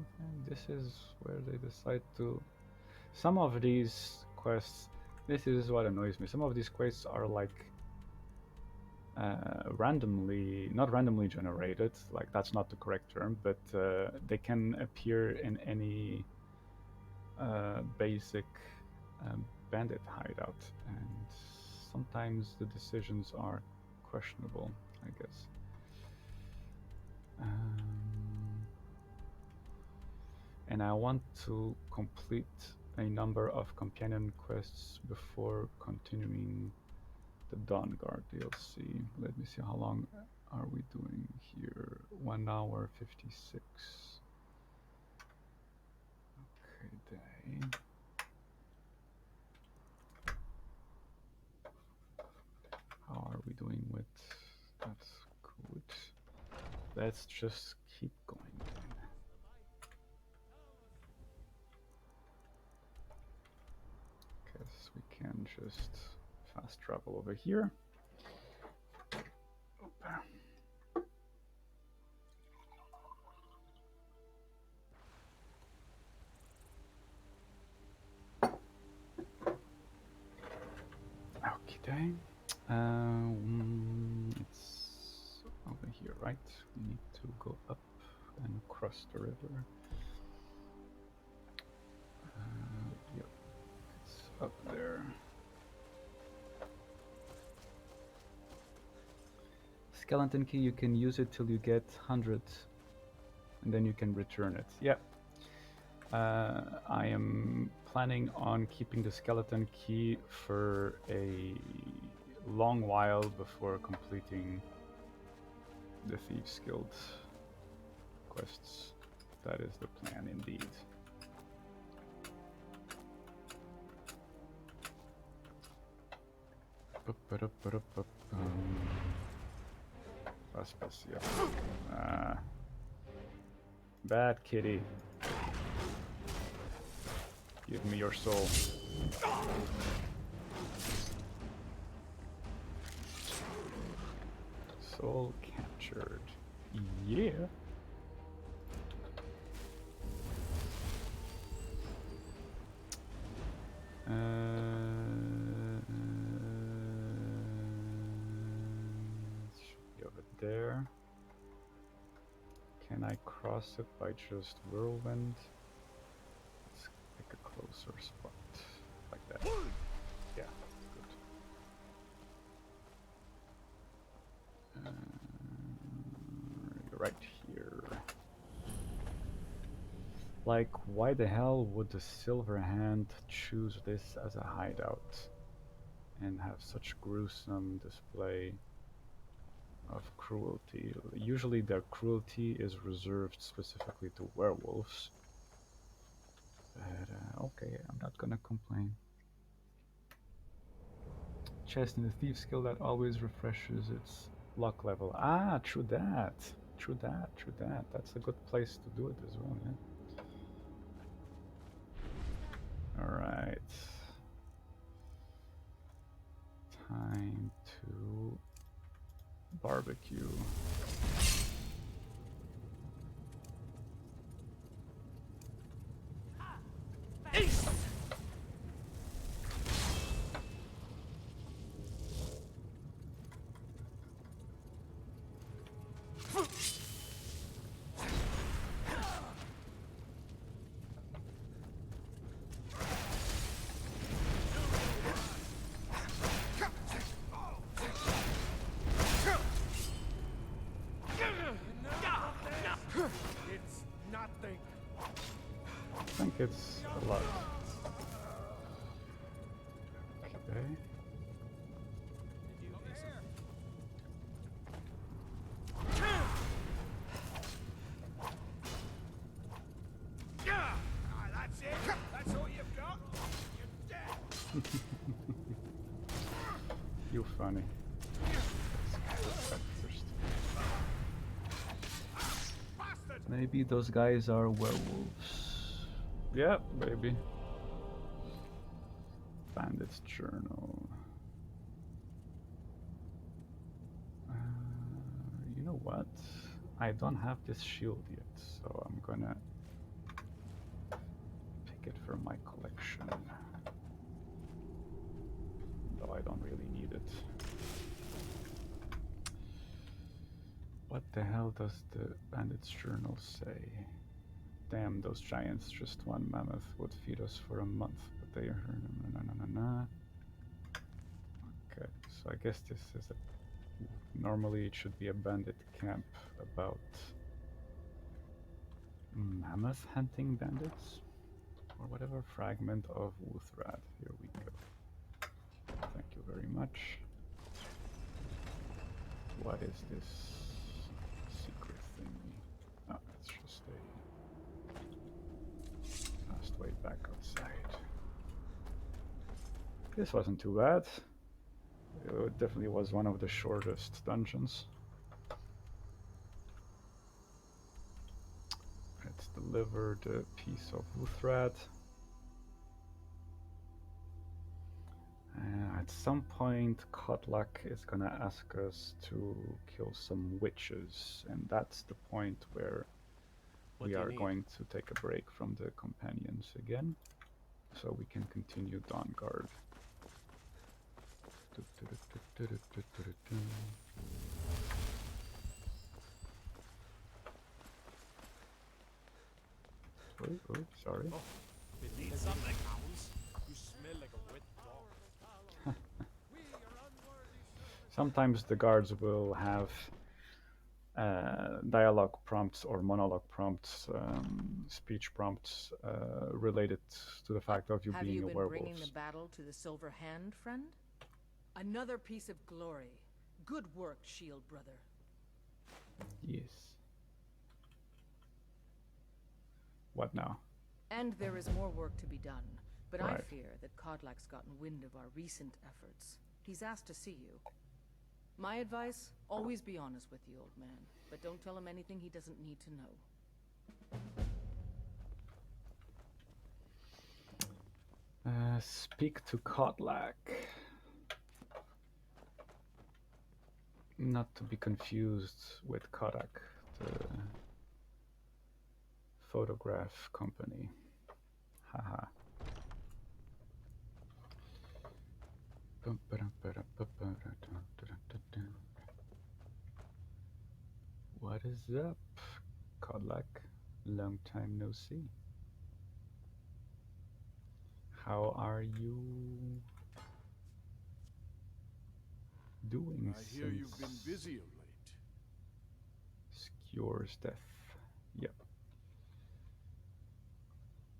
A: this is where they decide to... Some of these quests... This is what annoys me. Some of these quests are like... not randomly generated, like that's not the correct term, but they can appear in any basic bandit hideout, and sometimes the decisions are questionable, I guess. And I want to complete a number of companion quests before continuing the Dawnguard DLC. Let me see, how long are we doing here? 1 hour 56. Okay, day. How are we doing with... That's good. Let's just keep going then. Guess we can just fast travel over here. Oop. Okay, it's over here, right? We need to go up and cross the river. Yep, it's up there. Skeleton key, you can use it till you get 100, and then you can return it. Yep. I am planning on keeping the skeleton key for a long while before completing the Thieves Guild quests. That is the plan indeed. Raspacia. Bad kitty. Give me your soul. Soul captured. Yeah. It should be over there. Can I cross it by just whirlwind? Let's pick a closer spot. Like that. Yeah, good. Right here. Like, why the hell would the Silver Hand choose this as a hideout and have such gruesome display of cruelty? Usually their cruelty is reserved specifically to werewolves. But, okay, I'm not gonna complain. Chest in the Thieves Guild that always refreshes its luck level. Ah, true that. True that, true that. That's a good place to do it as well, yeah. Alright. Time to barbecue.
E: It's nothing.
A: I think it's a lot. Okay.
B: That's it. That's all you've got. You're dead.
A: You funny. Let's get first. Maybe those guys are werewolves. Yeah, maybe. Bandit's journal. You know what? I don't have this shield yet, so I'm gonna pick it for my collection. Though I don't really need it. What the hell does the Bandit's journal say? Damn, those giants, just one mammoth would feed us for a month, but they are... Okay, so I guess this is a... Normally it should be a bandit camp about... mammoth hunting bandits? Or whatever, fragment of Wuthrad. Here we go. Thank you very much. What is this secret thingy? Oh, it's just a fast way back outside. This wasn't too bad. It definitely was one of the shortest dungeons. Let's deliver the piece of Wuthrad. At some point, Kotlak is gonna ask us to kill some witches, and that's the point where
F: What
A: we
F: do you
A: are
F: need?
A: going to take a break from the companions again, so we can continue Dawnguard. Oh, sorry.
B: Need something, hounds? You smell like a wet dog.
A: Sometimes the guards will have dialogue prompts or monologue prompts, speech prompts related to the fact of you
H: Have
A: being
H: you
A: a
H: been
A: werewolf.
H: bringing the battle to the Silver Hand, friend? Another piece of glory. Good work, Shield Brother.
A: Yes. What now?
H: And there is more work to be done. But I
A: Right.
H: fear that Kodlak's gotten wind of our recent efforts. He's asked to see you. My advice, always be honest with the old man. But don't tell him anything he doesn't need to know.
A: Speak to Kotlak. Not to be confused with Kodak, the photograph company. Haha. What is up, Kotlak? Long time no see. How are you doing
B: I hear you've been busy of late.
A: Skewer's death. Yep.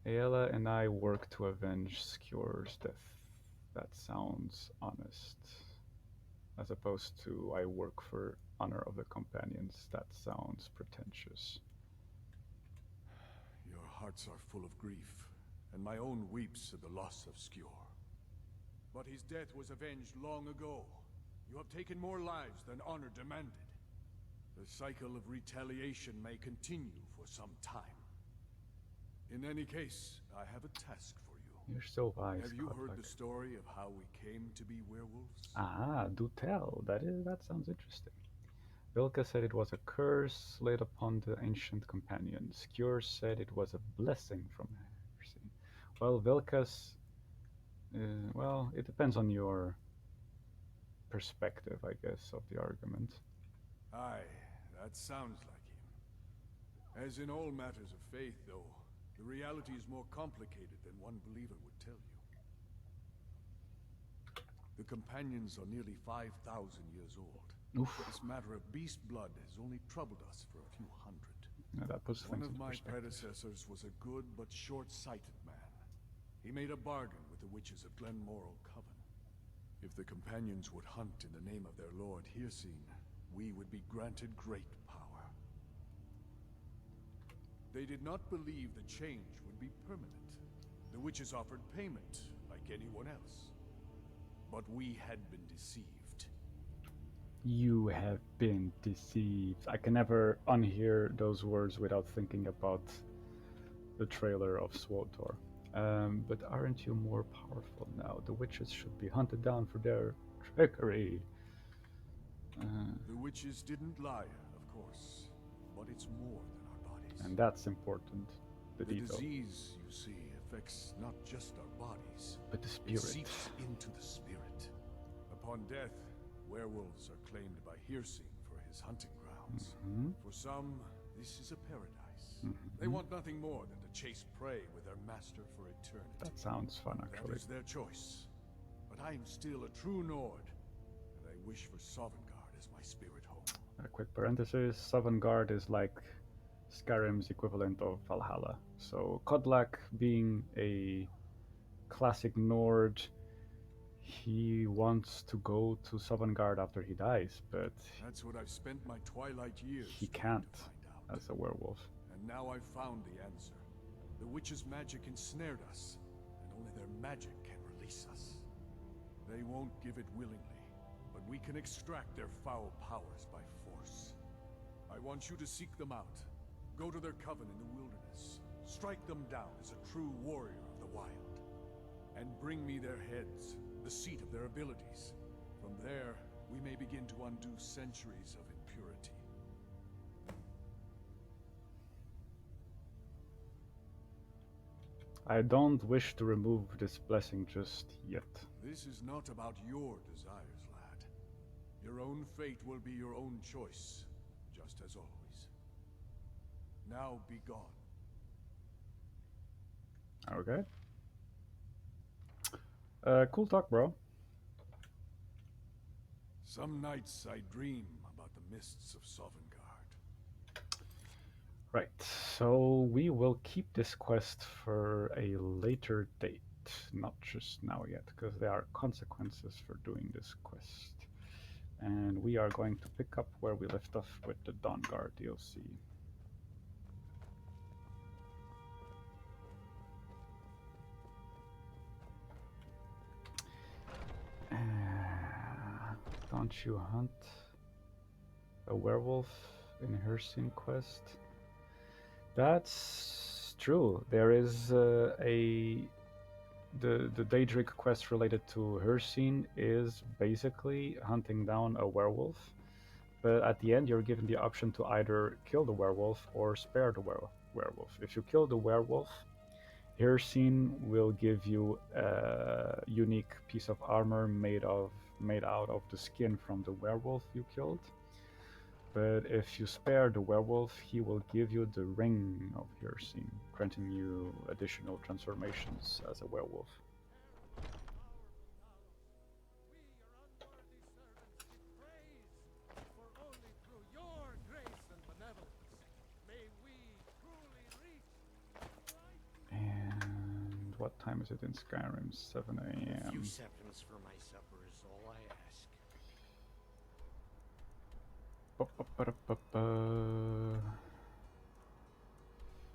A: Ayla and I work to avenge Skewer's death. That sounds honest. As opposed to I work for honor of the companions. That sounds pretentious.
B: Your hearts are full of grief, and my own weeps at the loss of Skewer. But his death was avenged long ago. You have taken more lives than honor demanded. The cycle of retaliation may continue for some time. In any case, I have a task for you.
A: You're so wise.
B: Have you heard
A: Kotlak.
B: the story of how we came to be werewolves?
A: Ah, do tell. That sounds interesting. Vilka said it was a curse laid upon the ancient companion. Skewer said it was a blessing from Hersey. Well, Vilka's... well, it depends on your perspective, I guess, of the argument.
B: Aye, that sounds like him. As in all matters of faith, though, the reality is more complicated than one believer would tell you. The companions are nearly 5,000 years old.
A: Oof.
B: This matter of beast blood has only troubled us for a few hundred.
A: Yeah, that puts
B: One
A: things
B: of
A: in
B: my
A: perspective.
B: predecessors was a good but short-sighted man. He made a bargain with the witches of Glenmoral Coven. If the companions would hunt in the name of their lord Hircine, we would be granted great power. They did not believe the change would be permanent. The witches offered payment, like anyone else. But we had been deceived.
A: You have been deceived. I can never unhear those words without thinking about the trailer of SWTOR. But aren't you more powerful now? The witches should be hunted down for their trickery.
B: The witches didn't lie, of course, but it's more than our bodies.
A: And that's important. The
B: The
A: detail.
B: disease, you see, affects not just our bodies,
A: But the
B: it
A: spirit.
B: seeps into the spirit. Upon death, werewolves are claimed by Hircine for his hunting grounds.
A: Mhm.
B: For some, this is a paradise.
A: Mhm.
B: They want nothing more than to chase prey with their master for eternity.
A: That sounds fun,
B: That
A: actually.
B: is their choice. But I am still a true Nord, and I wish for Sovngarde as my spirit home.
A: A quick parenthesis, Sovngarde is like Skyrim's equivalent of Valhalla. So Kodlak, being a classic Nord, he wants to go to Sovngarde after he dies, but
B: That's what I've spent my twilight years
A: he
B: trying
A: can't
B: to find out.
A: as a werewolf.
B: And now I've found the answer. The witch's magic ensnared us, and only their magic can release us. They won't give it willingly, but we can extract their foul powers by force. I want you to seek them out. Go to their coven in the wilderness. Strike them down as a true warrior of the wild. and bring me their heads, the seat of their abilities. From there, we may begin to undo centuries of impurity.
A: I don't wish to remove this blessing just yet.
B: This is not about your desires, lad. Your own fate will be your own choice, just as always. Now be gone.
A: Okay. Cool talk, bro.
B: Some nights I dream about the mists of Sovngarde.
A: Right, so we will keep this quest for a later date, not just now yet, because there are consequences for doing this quest. And we are going to pick up where we left off with the Dawnguard DLC. Don't you hunt a werewolf in Hircine quest? That's true. There is the Daedric quest related to Hircine is basically hunting down a werewolf, but at the end you're given the option to either kill the werewolf or spare the werewolf. If you kill the werewolf, Hircine will give you a unique piece of armor made out of the skin from the werewolf you killed. But if you spare the werewolf, he will give you the ring of Hircine, granting you additional transformations as a werewolf. And what time is it in Skyrim? 7
F: A
A: a.m.
F: few seconds for my supper is all I ask.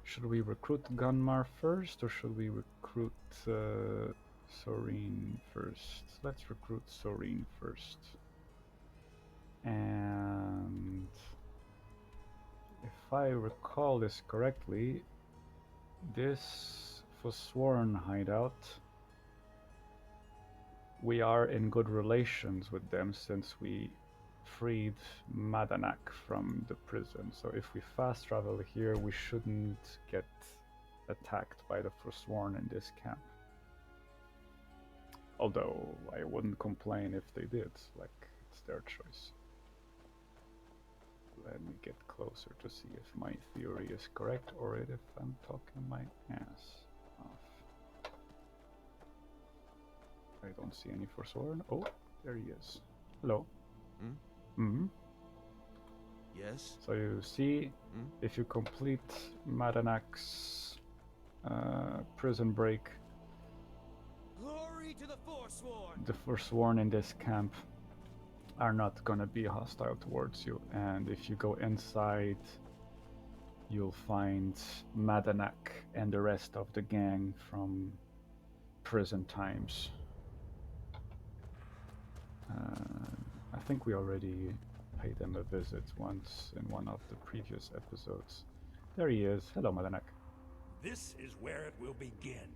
A: Should we recruit Gunmar first, or should we recruit Soreen first? Let's recruit Soreen first. And if I recall this correctly, this Forsworn hideout, we are in good relations with them since we freed Madanak from the prison. So if we fast travel here, we shouldn't get attacked by the Forsworn in this camp. Although I wouldn't complain if they did, like, it's their choice. Let me get closer to see if my theory is correct or if I'm talking my ass off. I don't see any Forsworn. Oh, there he is. Hello.
E: Yes?
A: So you see, if you complete Madanak's prison break,
F: Glory to the Forsworn!
A: the Forsworn in this camp are not gonna be hostile towards you. And if you go inside, you'll find Madanak and the rest of the gang from prison times. I think we already paid them a visit once in one of the previous episodes. There he is. Hello, Madanak.
I: This is where it will begin.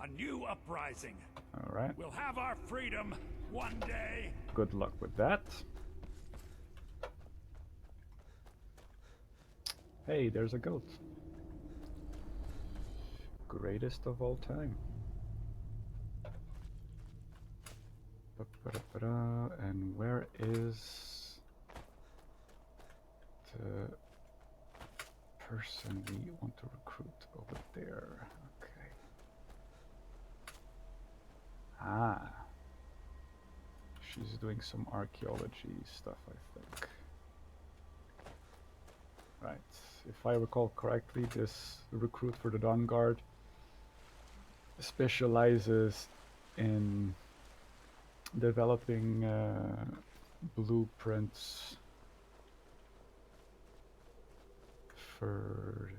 I: A new uprising.
A: All right.
I: We'll have our freedom one day.
A: Good luck with that. Hey, there's a goat. Greatest of all time. And where is the person we want to recruit over there? Okay. Ah. She's doing some archaeology stuff, I think. Right. If I recall correctly, this recruit for the Dawnguard specializes in developing blueprints for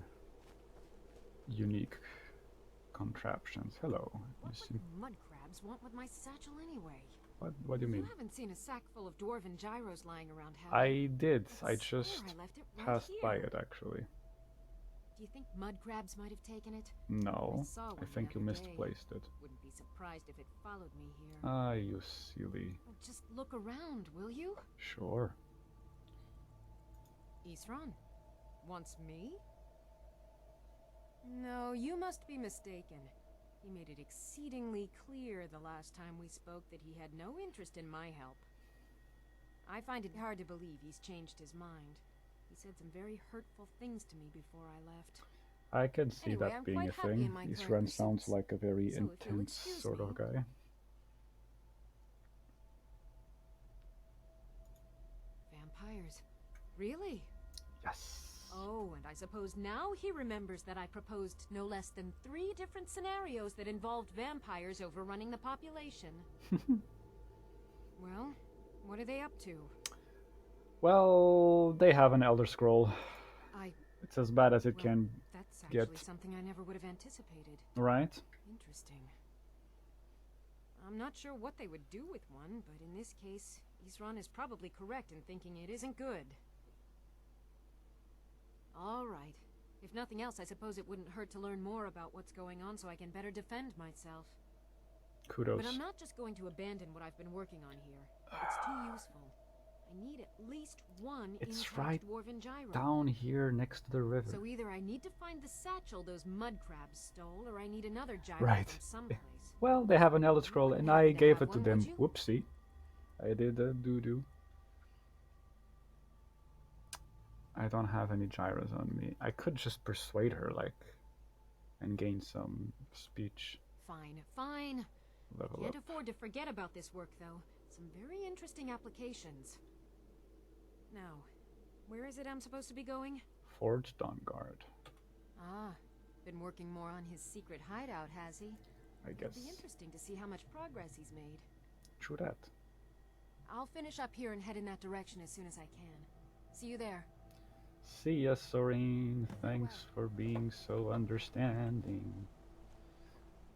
A: unique contraptions. Hello.
J: What would mud crabs want with my satchel anyway?
A: What do you mean?
J: You haven't seen a sack full of dwarven gyros lying around, have you?
A: I did. I
J: swear
A: just
J: I left it right
A: passed by
J: here.
A: it, actually.
J: Do you think mud crabs might have taken it?
A: No,
J: saw
A: I
J: one the
A: think you
J: other day.
A: misplaced it.
J: Wouldn't be surprised if it followed me here.
A: Ah, you silly.
J: Well, just look around, will you?
A: Sure.
J: Isran? Wants me? No, you must be mistaken. He made it exceedingly clear the last time we spoke that he had no interest in my help. I find it hard to believe he's changed his mind. He said some very hurtful things to me before I left.
A: I can see
J: Anyway,
A: that
J: I'm
A: being a
J: quite happy
A: thing.
J: in my current
A: Isran sounds
J: pursuits.
A: like a very
J: So if you'll
A: intense
J: excuse
A: sort of
J: me.
A: guy.
J: Vampires. Really?
A: Yes.
J: Oh, and I suppose now he remembers that I proposed no less than 3 different scenarios that involved vampires overrunning the population. Well, what are they up to?
A: Well, they have an Elder Scroll.
J: I...
A: It's as bad as it
J: well,
A: can
J: that's
A: get.
J: actually something I never would have anticipated.
A: Right?
J: Interesting. I'm not sure what they would do with one, but in this case, Isran is probably correct in thinking it isn't good. All right. If nothing else, I suppose it wouldn't hurt to learn more about what's going on so I can better defend myself.
A: Kudos.
J: But I'm not just going to abandon what I've been working on here. It's too useful. I need at least one
A: It's
J: intact
A: right
J: dwarven gyro.
A: down here next to the river.
J: So either I need to find the satchel those mud crabs stole, or I need another gyro
A: Right.
J: from someplace.
A: Well, they have an Elder Scroll, and I
J: They
A: gave
J: have
A: it to
J: one,
A: them.
J: would you?
A: Whoopsie. I did a doo-doo. I don't have any gyros on me. I could just persuade her, like, and gain some speech.
J: Fine, fine.
A: Level
J: Can't
A: up.
J: afford to forget about this work, though. Some very interesting applications. Now, where is it I'm supposed to be going?
A: Forge Dawnguard.
J: Ah, been working more on his secret hideout, has he?
A: I guess.
J: It'll be interesting to see how much progress he's made.
A: True that.
J: I'll finish up here and head in that direction as soon as I can. See you there.
A: See ya, Soreen. Thanks for being so understanding.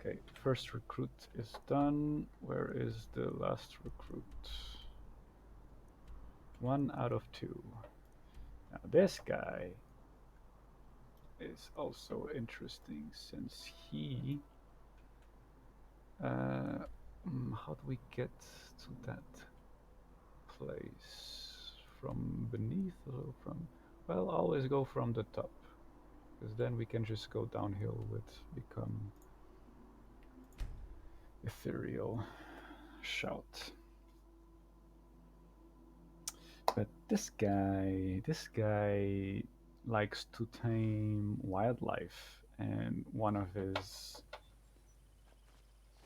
A: Okay, first recruit is done. Where is the last recruit? 1 out of 2. Now this guy is also interesting since he... how do we get to that place? From beneath or from... Well, always go from the top, because then we can just go downhill with become ethereal shout. But this guy likes to tame wildlife, and one of his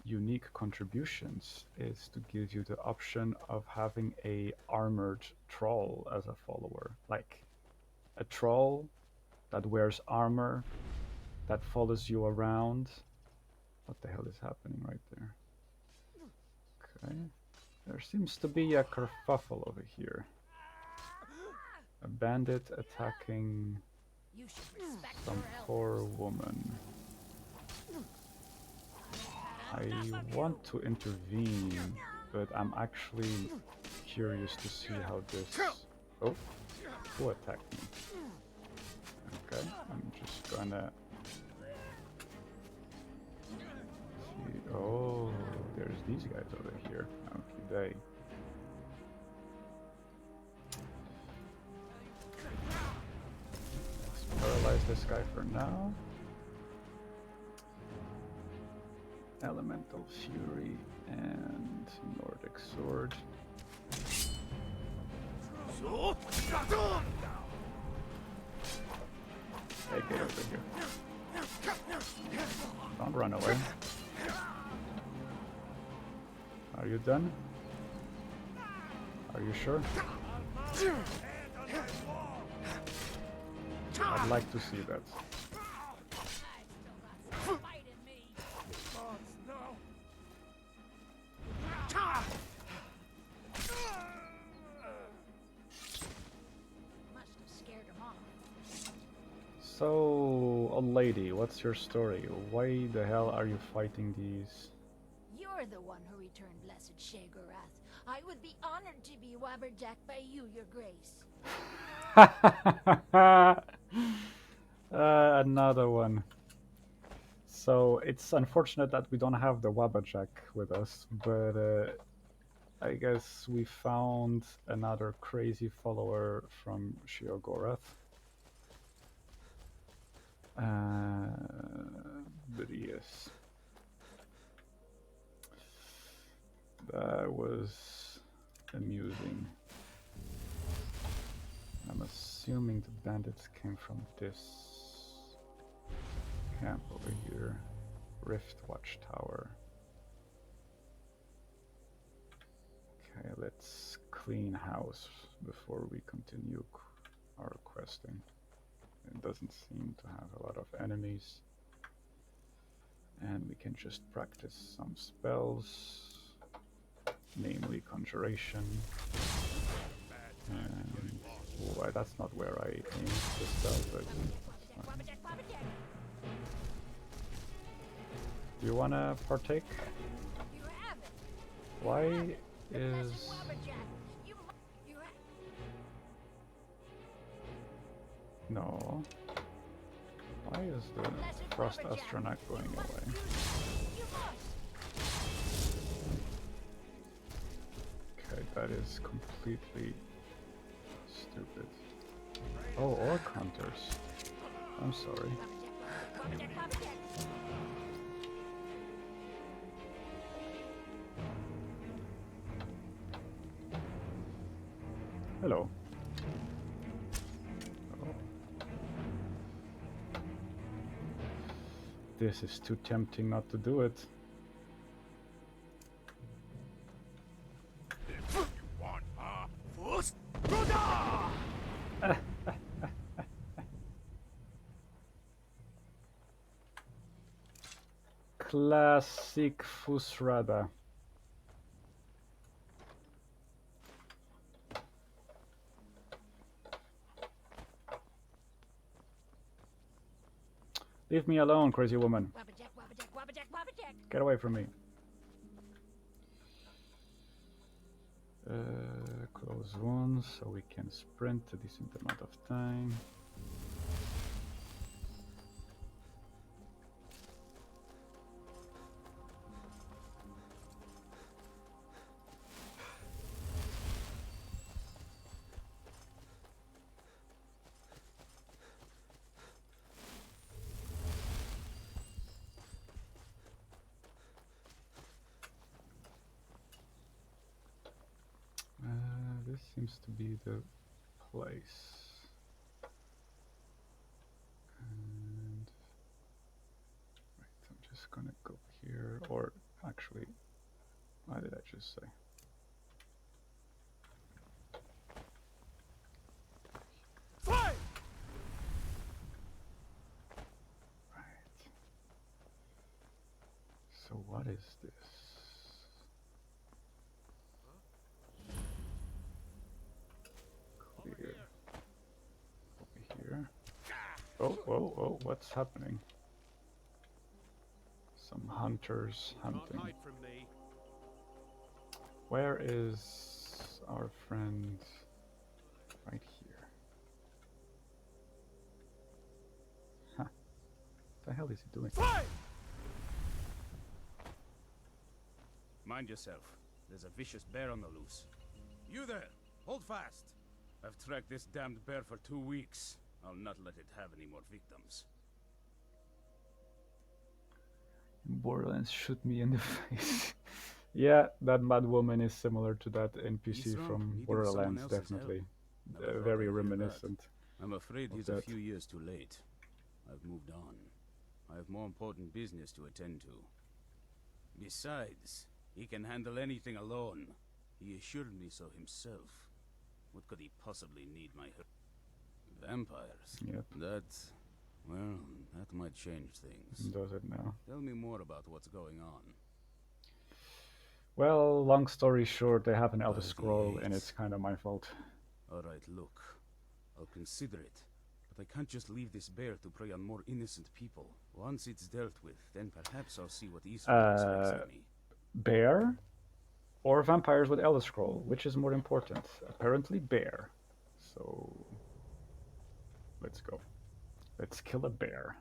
A: unique contributions is to give you the option of having a armored troll as a follower, like a troll that wears armor, that follows you around. What the hell is happening right there? Okay. There seems to be a kerfuffle over here. A bandit attacking some poor woman. I want to intervene, but I'm actually curious to see how this... Oh, who attacked me? Okay, I'm just gonna... see. Oh, there's these guys over here. Okay, let's paralyze this guy for now. Elemental Fury and Nordic Sword. Hey, get over here. Don't run away. Are you done? Are you sure? I'd like to see that. So, old lady, what's your story? Why the hell are you fighting these?
G: You're the one who returned Blessed Shagorath. I would be honored to be wabberjacked by you, your grace.
A: Another one. So it's unfortunate that we don't have the Wabbajack with us, but I guess we found another crazy follower from Sheogorath. But yes, that was amusing. I'm assuming the bandits came from this camp over here. Rift Watchtower. Okay, let's clean house before we continue our questing. It doesn't seem to have a lot of enemies. And we can just practice some spells, namely Conjuration. And oh, that's not where I aimed the spell, but that's fine. Do you wanna partake? Why is... No. Why is the Frost Astronaut going away? Okay, that is completely stupid. Oh, orc hunters. I'm sorry. Hello. Oh. This is too tempting not to do it. Classic Fusrada. Leave me alone, crazy woman. Get away from me. Close one, so we can sprint a decent amount of time. This seems to be the place. And right, I'm just gonna go here, or actually, what did I just say?
E: Fight!
A: Right. So what is this? Clear. Over here. Oh, oh, oh, what's happening? Some hunters hunting. Where is our friend? Right here. Huh. What the hell is he doing?
E: Fight!
K: Mind yourself. There's a vicious bear on the loose.
E: You there! Hold fast!
K: I've tracked this damned bear for 2 weeks. I'll not let it have any more victims.
A: Borderlands shoot me in the face. Yeah, that mad woman is similar to that NPC from Borderlands, definitely. Very reminiscent.
K: I'm afraid he's
A: that.
K: a few years too late. I've moved on. I have more important business to attend to. Besides, he can handle anything alone. He assured me so himself. What could he possibly need my help? Vampires?
A: Yep.
K: Well, that might change things.
A: Does it now?
K: Tell me more about what's going on.
A: Well, long story short, they have an Elder Scroll, and it's kind of my fault.
K: Alright, look. I'll consider it. But I can't just leave this bear to prey on more innocent people. Once it's dealt with, then perhaps I'll see what Israel expects of me.
A: Bear? Or vampires with Elder Scroll? Which is more important? Apparently bear. So... let's go. Let's kill a bear.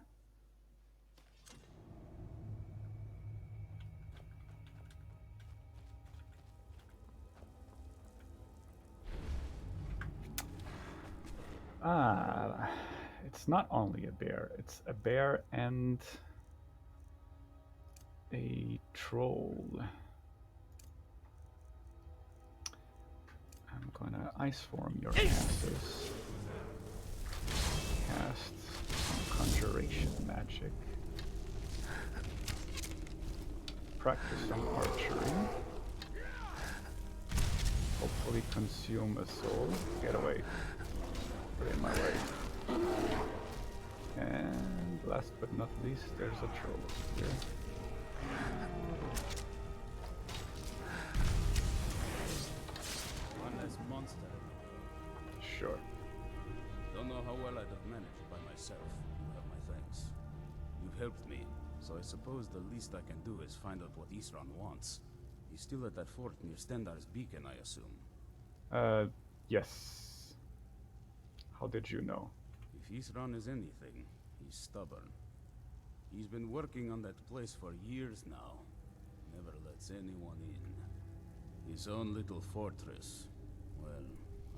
A: Ah, it's not only a bear, it's a bear and a troll. I'm gonna ice form your asses. Cast some conjuration magic. Practice some archery. Hopefully consume a soul. Get away. Get in my way. And last but not least, there's a troll here.
K: One less monster.
A: Sure.
K: Don't know how well I'd have managed it by myself. You have my thanks. You've helped me, so I suppose the least I can do is find out what Isran wants. He's still at that fort near Stendar's beacon, I assume.
A: Yes. How did you know?
K: If Isran is anything, he's stubborn. He's been working on that place for years now. Never lets anyone in. His own little fortress. Well,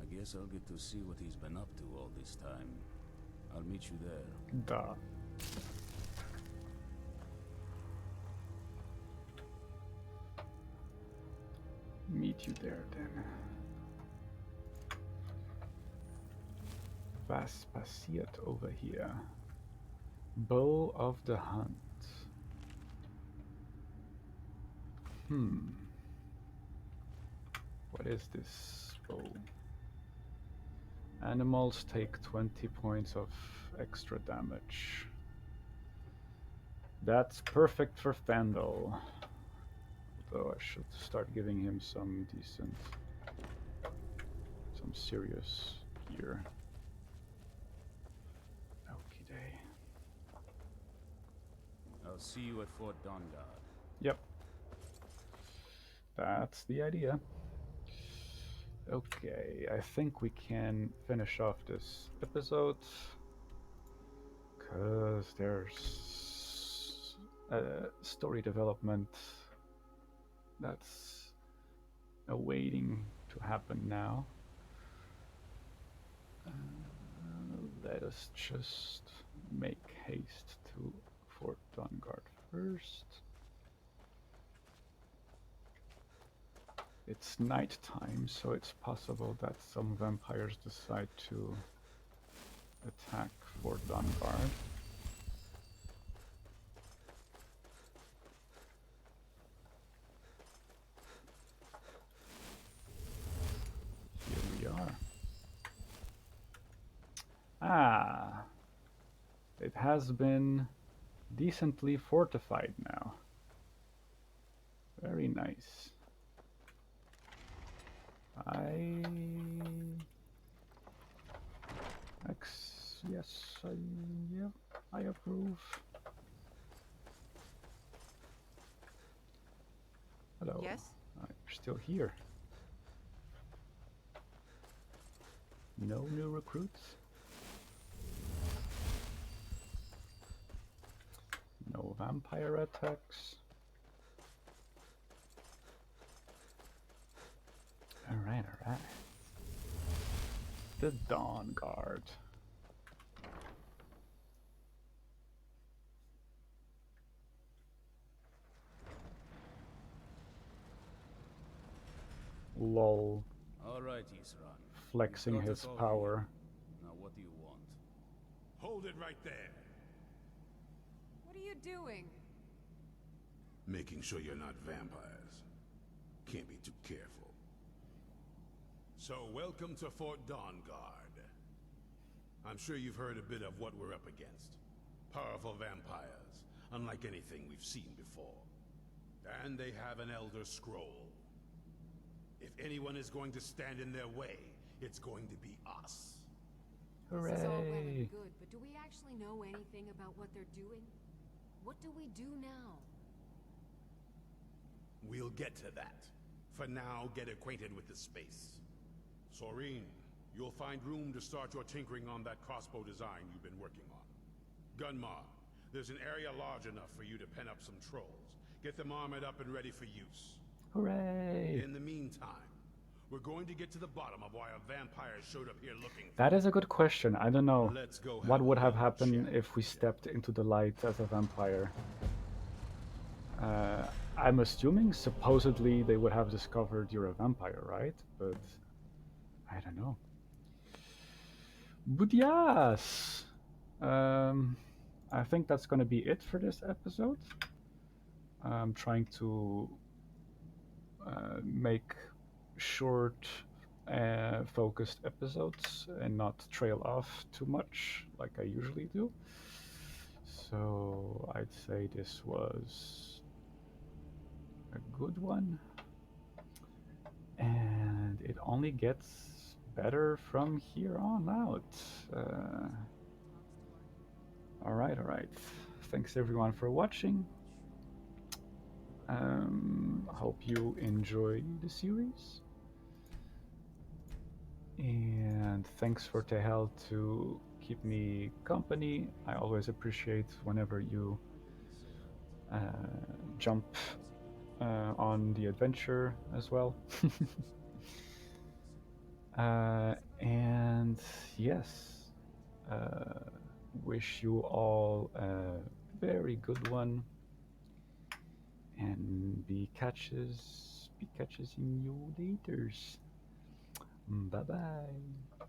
K: I guess I'll get to see what he's been up to all this time. I'll meet you there.
A: Duh. Meet you there then. Was passiert over here? Bow of the Hunt. What is this bow? Animals take 20 points of extra damage. That's perfect for Fandel. Although I should start giving him some decent, some serious gear. Okie day.
K: I'll see you at Fort Dawnguard.
A: Yep. That's the idea. Okay, I think we can finish off this episode. Because there's story development that's awaiting to happen now. Let us just make haste to Fort Dawnguard first. It's night time, so it's possible that some vampires decide to attack Fort Dawnguard. Here we are. Ah, it has been decently fortified now. Very nice. Yeah, I approve. Hello.
H: Yes?
A: You're still here. No new recruits? No vampire attacks? Alright. The Dawnguard. Lol.
K: Alright, Isran.
A: Flexing
K: You've got
A: his
K: it all
A: power.
K: here. Now what do you want?
B: Hold it right there.
J: What are you doing?
L: Making sure you're not vampires. Can't be too careful.
B: So, welcome to Fort Dawnguard. I'm sure you've heard a bit of what we're up against. Powerful vampires, unlike anything we've seen before. And they have an Elder Scroll. If anyone is going to stand in their way, it's going to be us.
A: Hooray!
J: This is all well and good, but do we actually know anything about what they're doing? What do we do now?
B: We'll get to that. For now, get acquainted with the space. Soreen, you'll find room to start your tinkering on that crossbow design you've been working on.
L: Gunmar, there's an area large enough for you to pen up some trolls. Get them armored up and ready for use.
A: Hooray!
L: In the meantime, we're going to get to the bottom of why a vampire showed up here looking for
A: That is a good question. I don't know.
L: Let's go
A: What
L: have
A: would
L: a
A: have
L: little
A: happened
L: chat.
A: if we stepped into the light as a vampire? I'm assuming supposedly they would have discovered you're a vampire, right? But I don't know. But yes, I think that's going to be it for this episode. I'm trying to make short, focused episodes and not trail off too much like I usually do. So I'd say this was a good one, and it only gets better from here on out. All right. Thanks everyone for watching. Hope you enjoy the series, and thanks for Tehel to keep me company. I always appreciate whenever you jump on the adventure as well. And yes, wish you all a very good one, and be catches in you laters. Bye bye.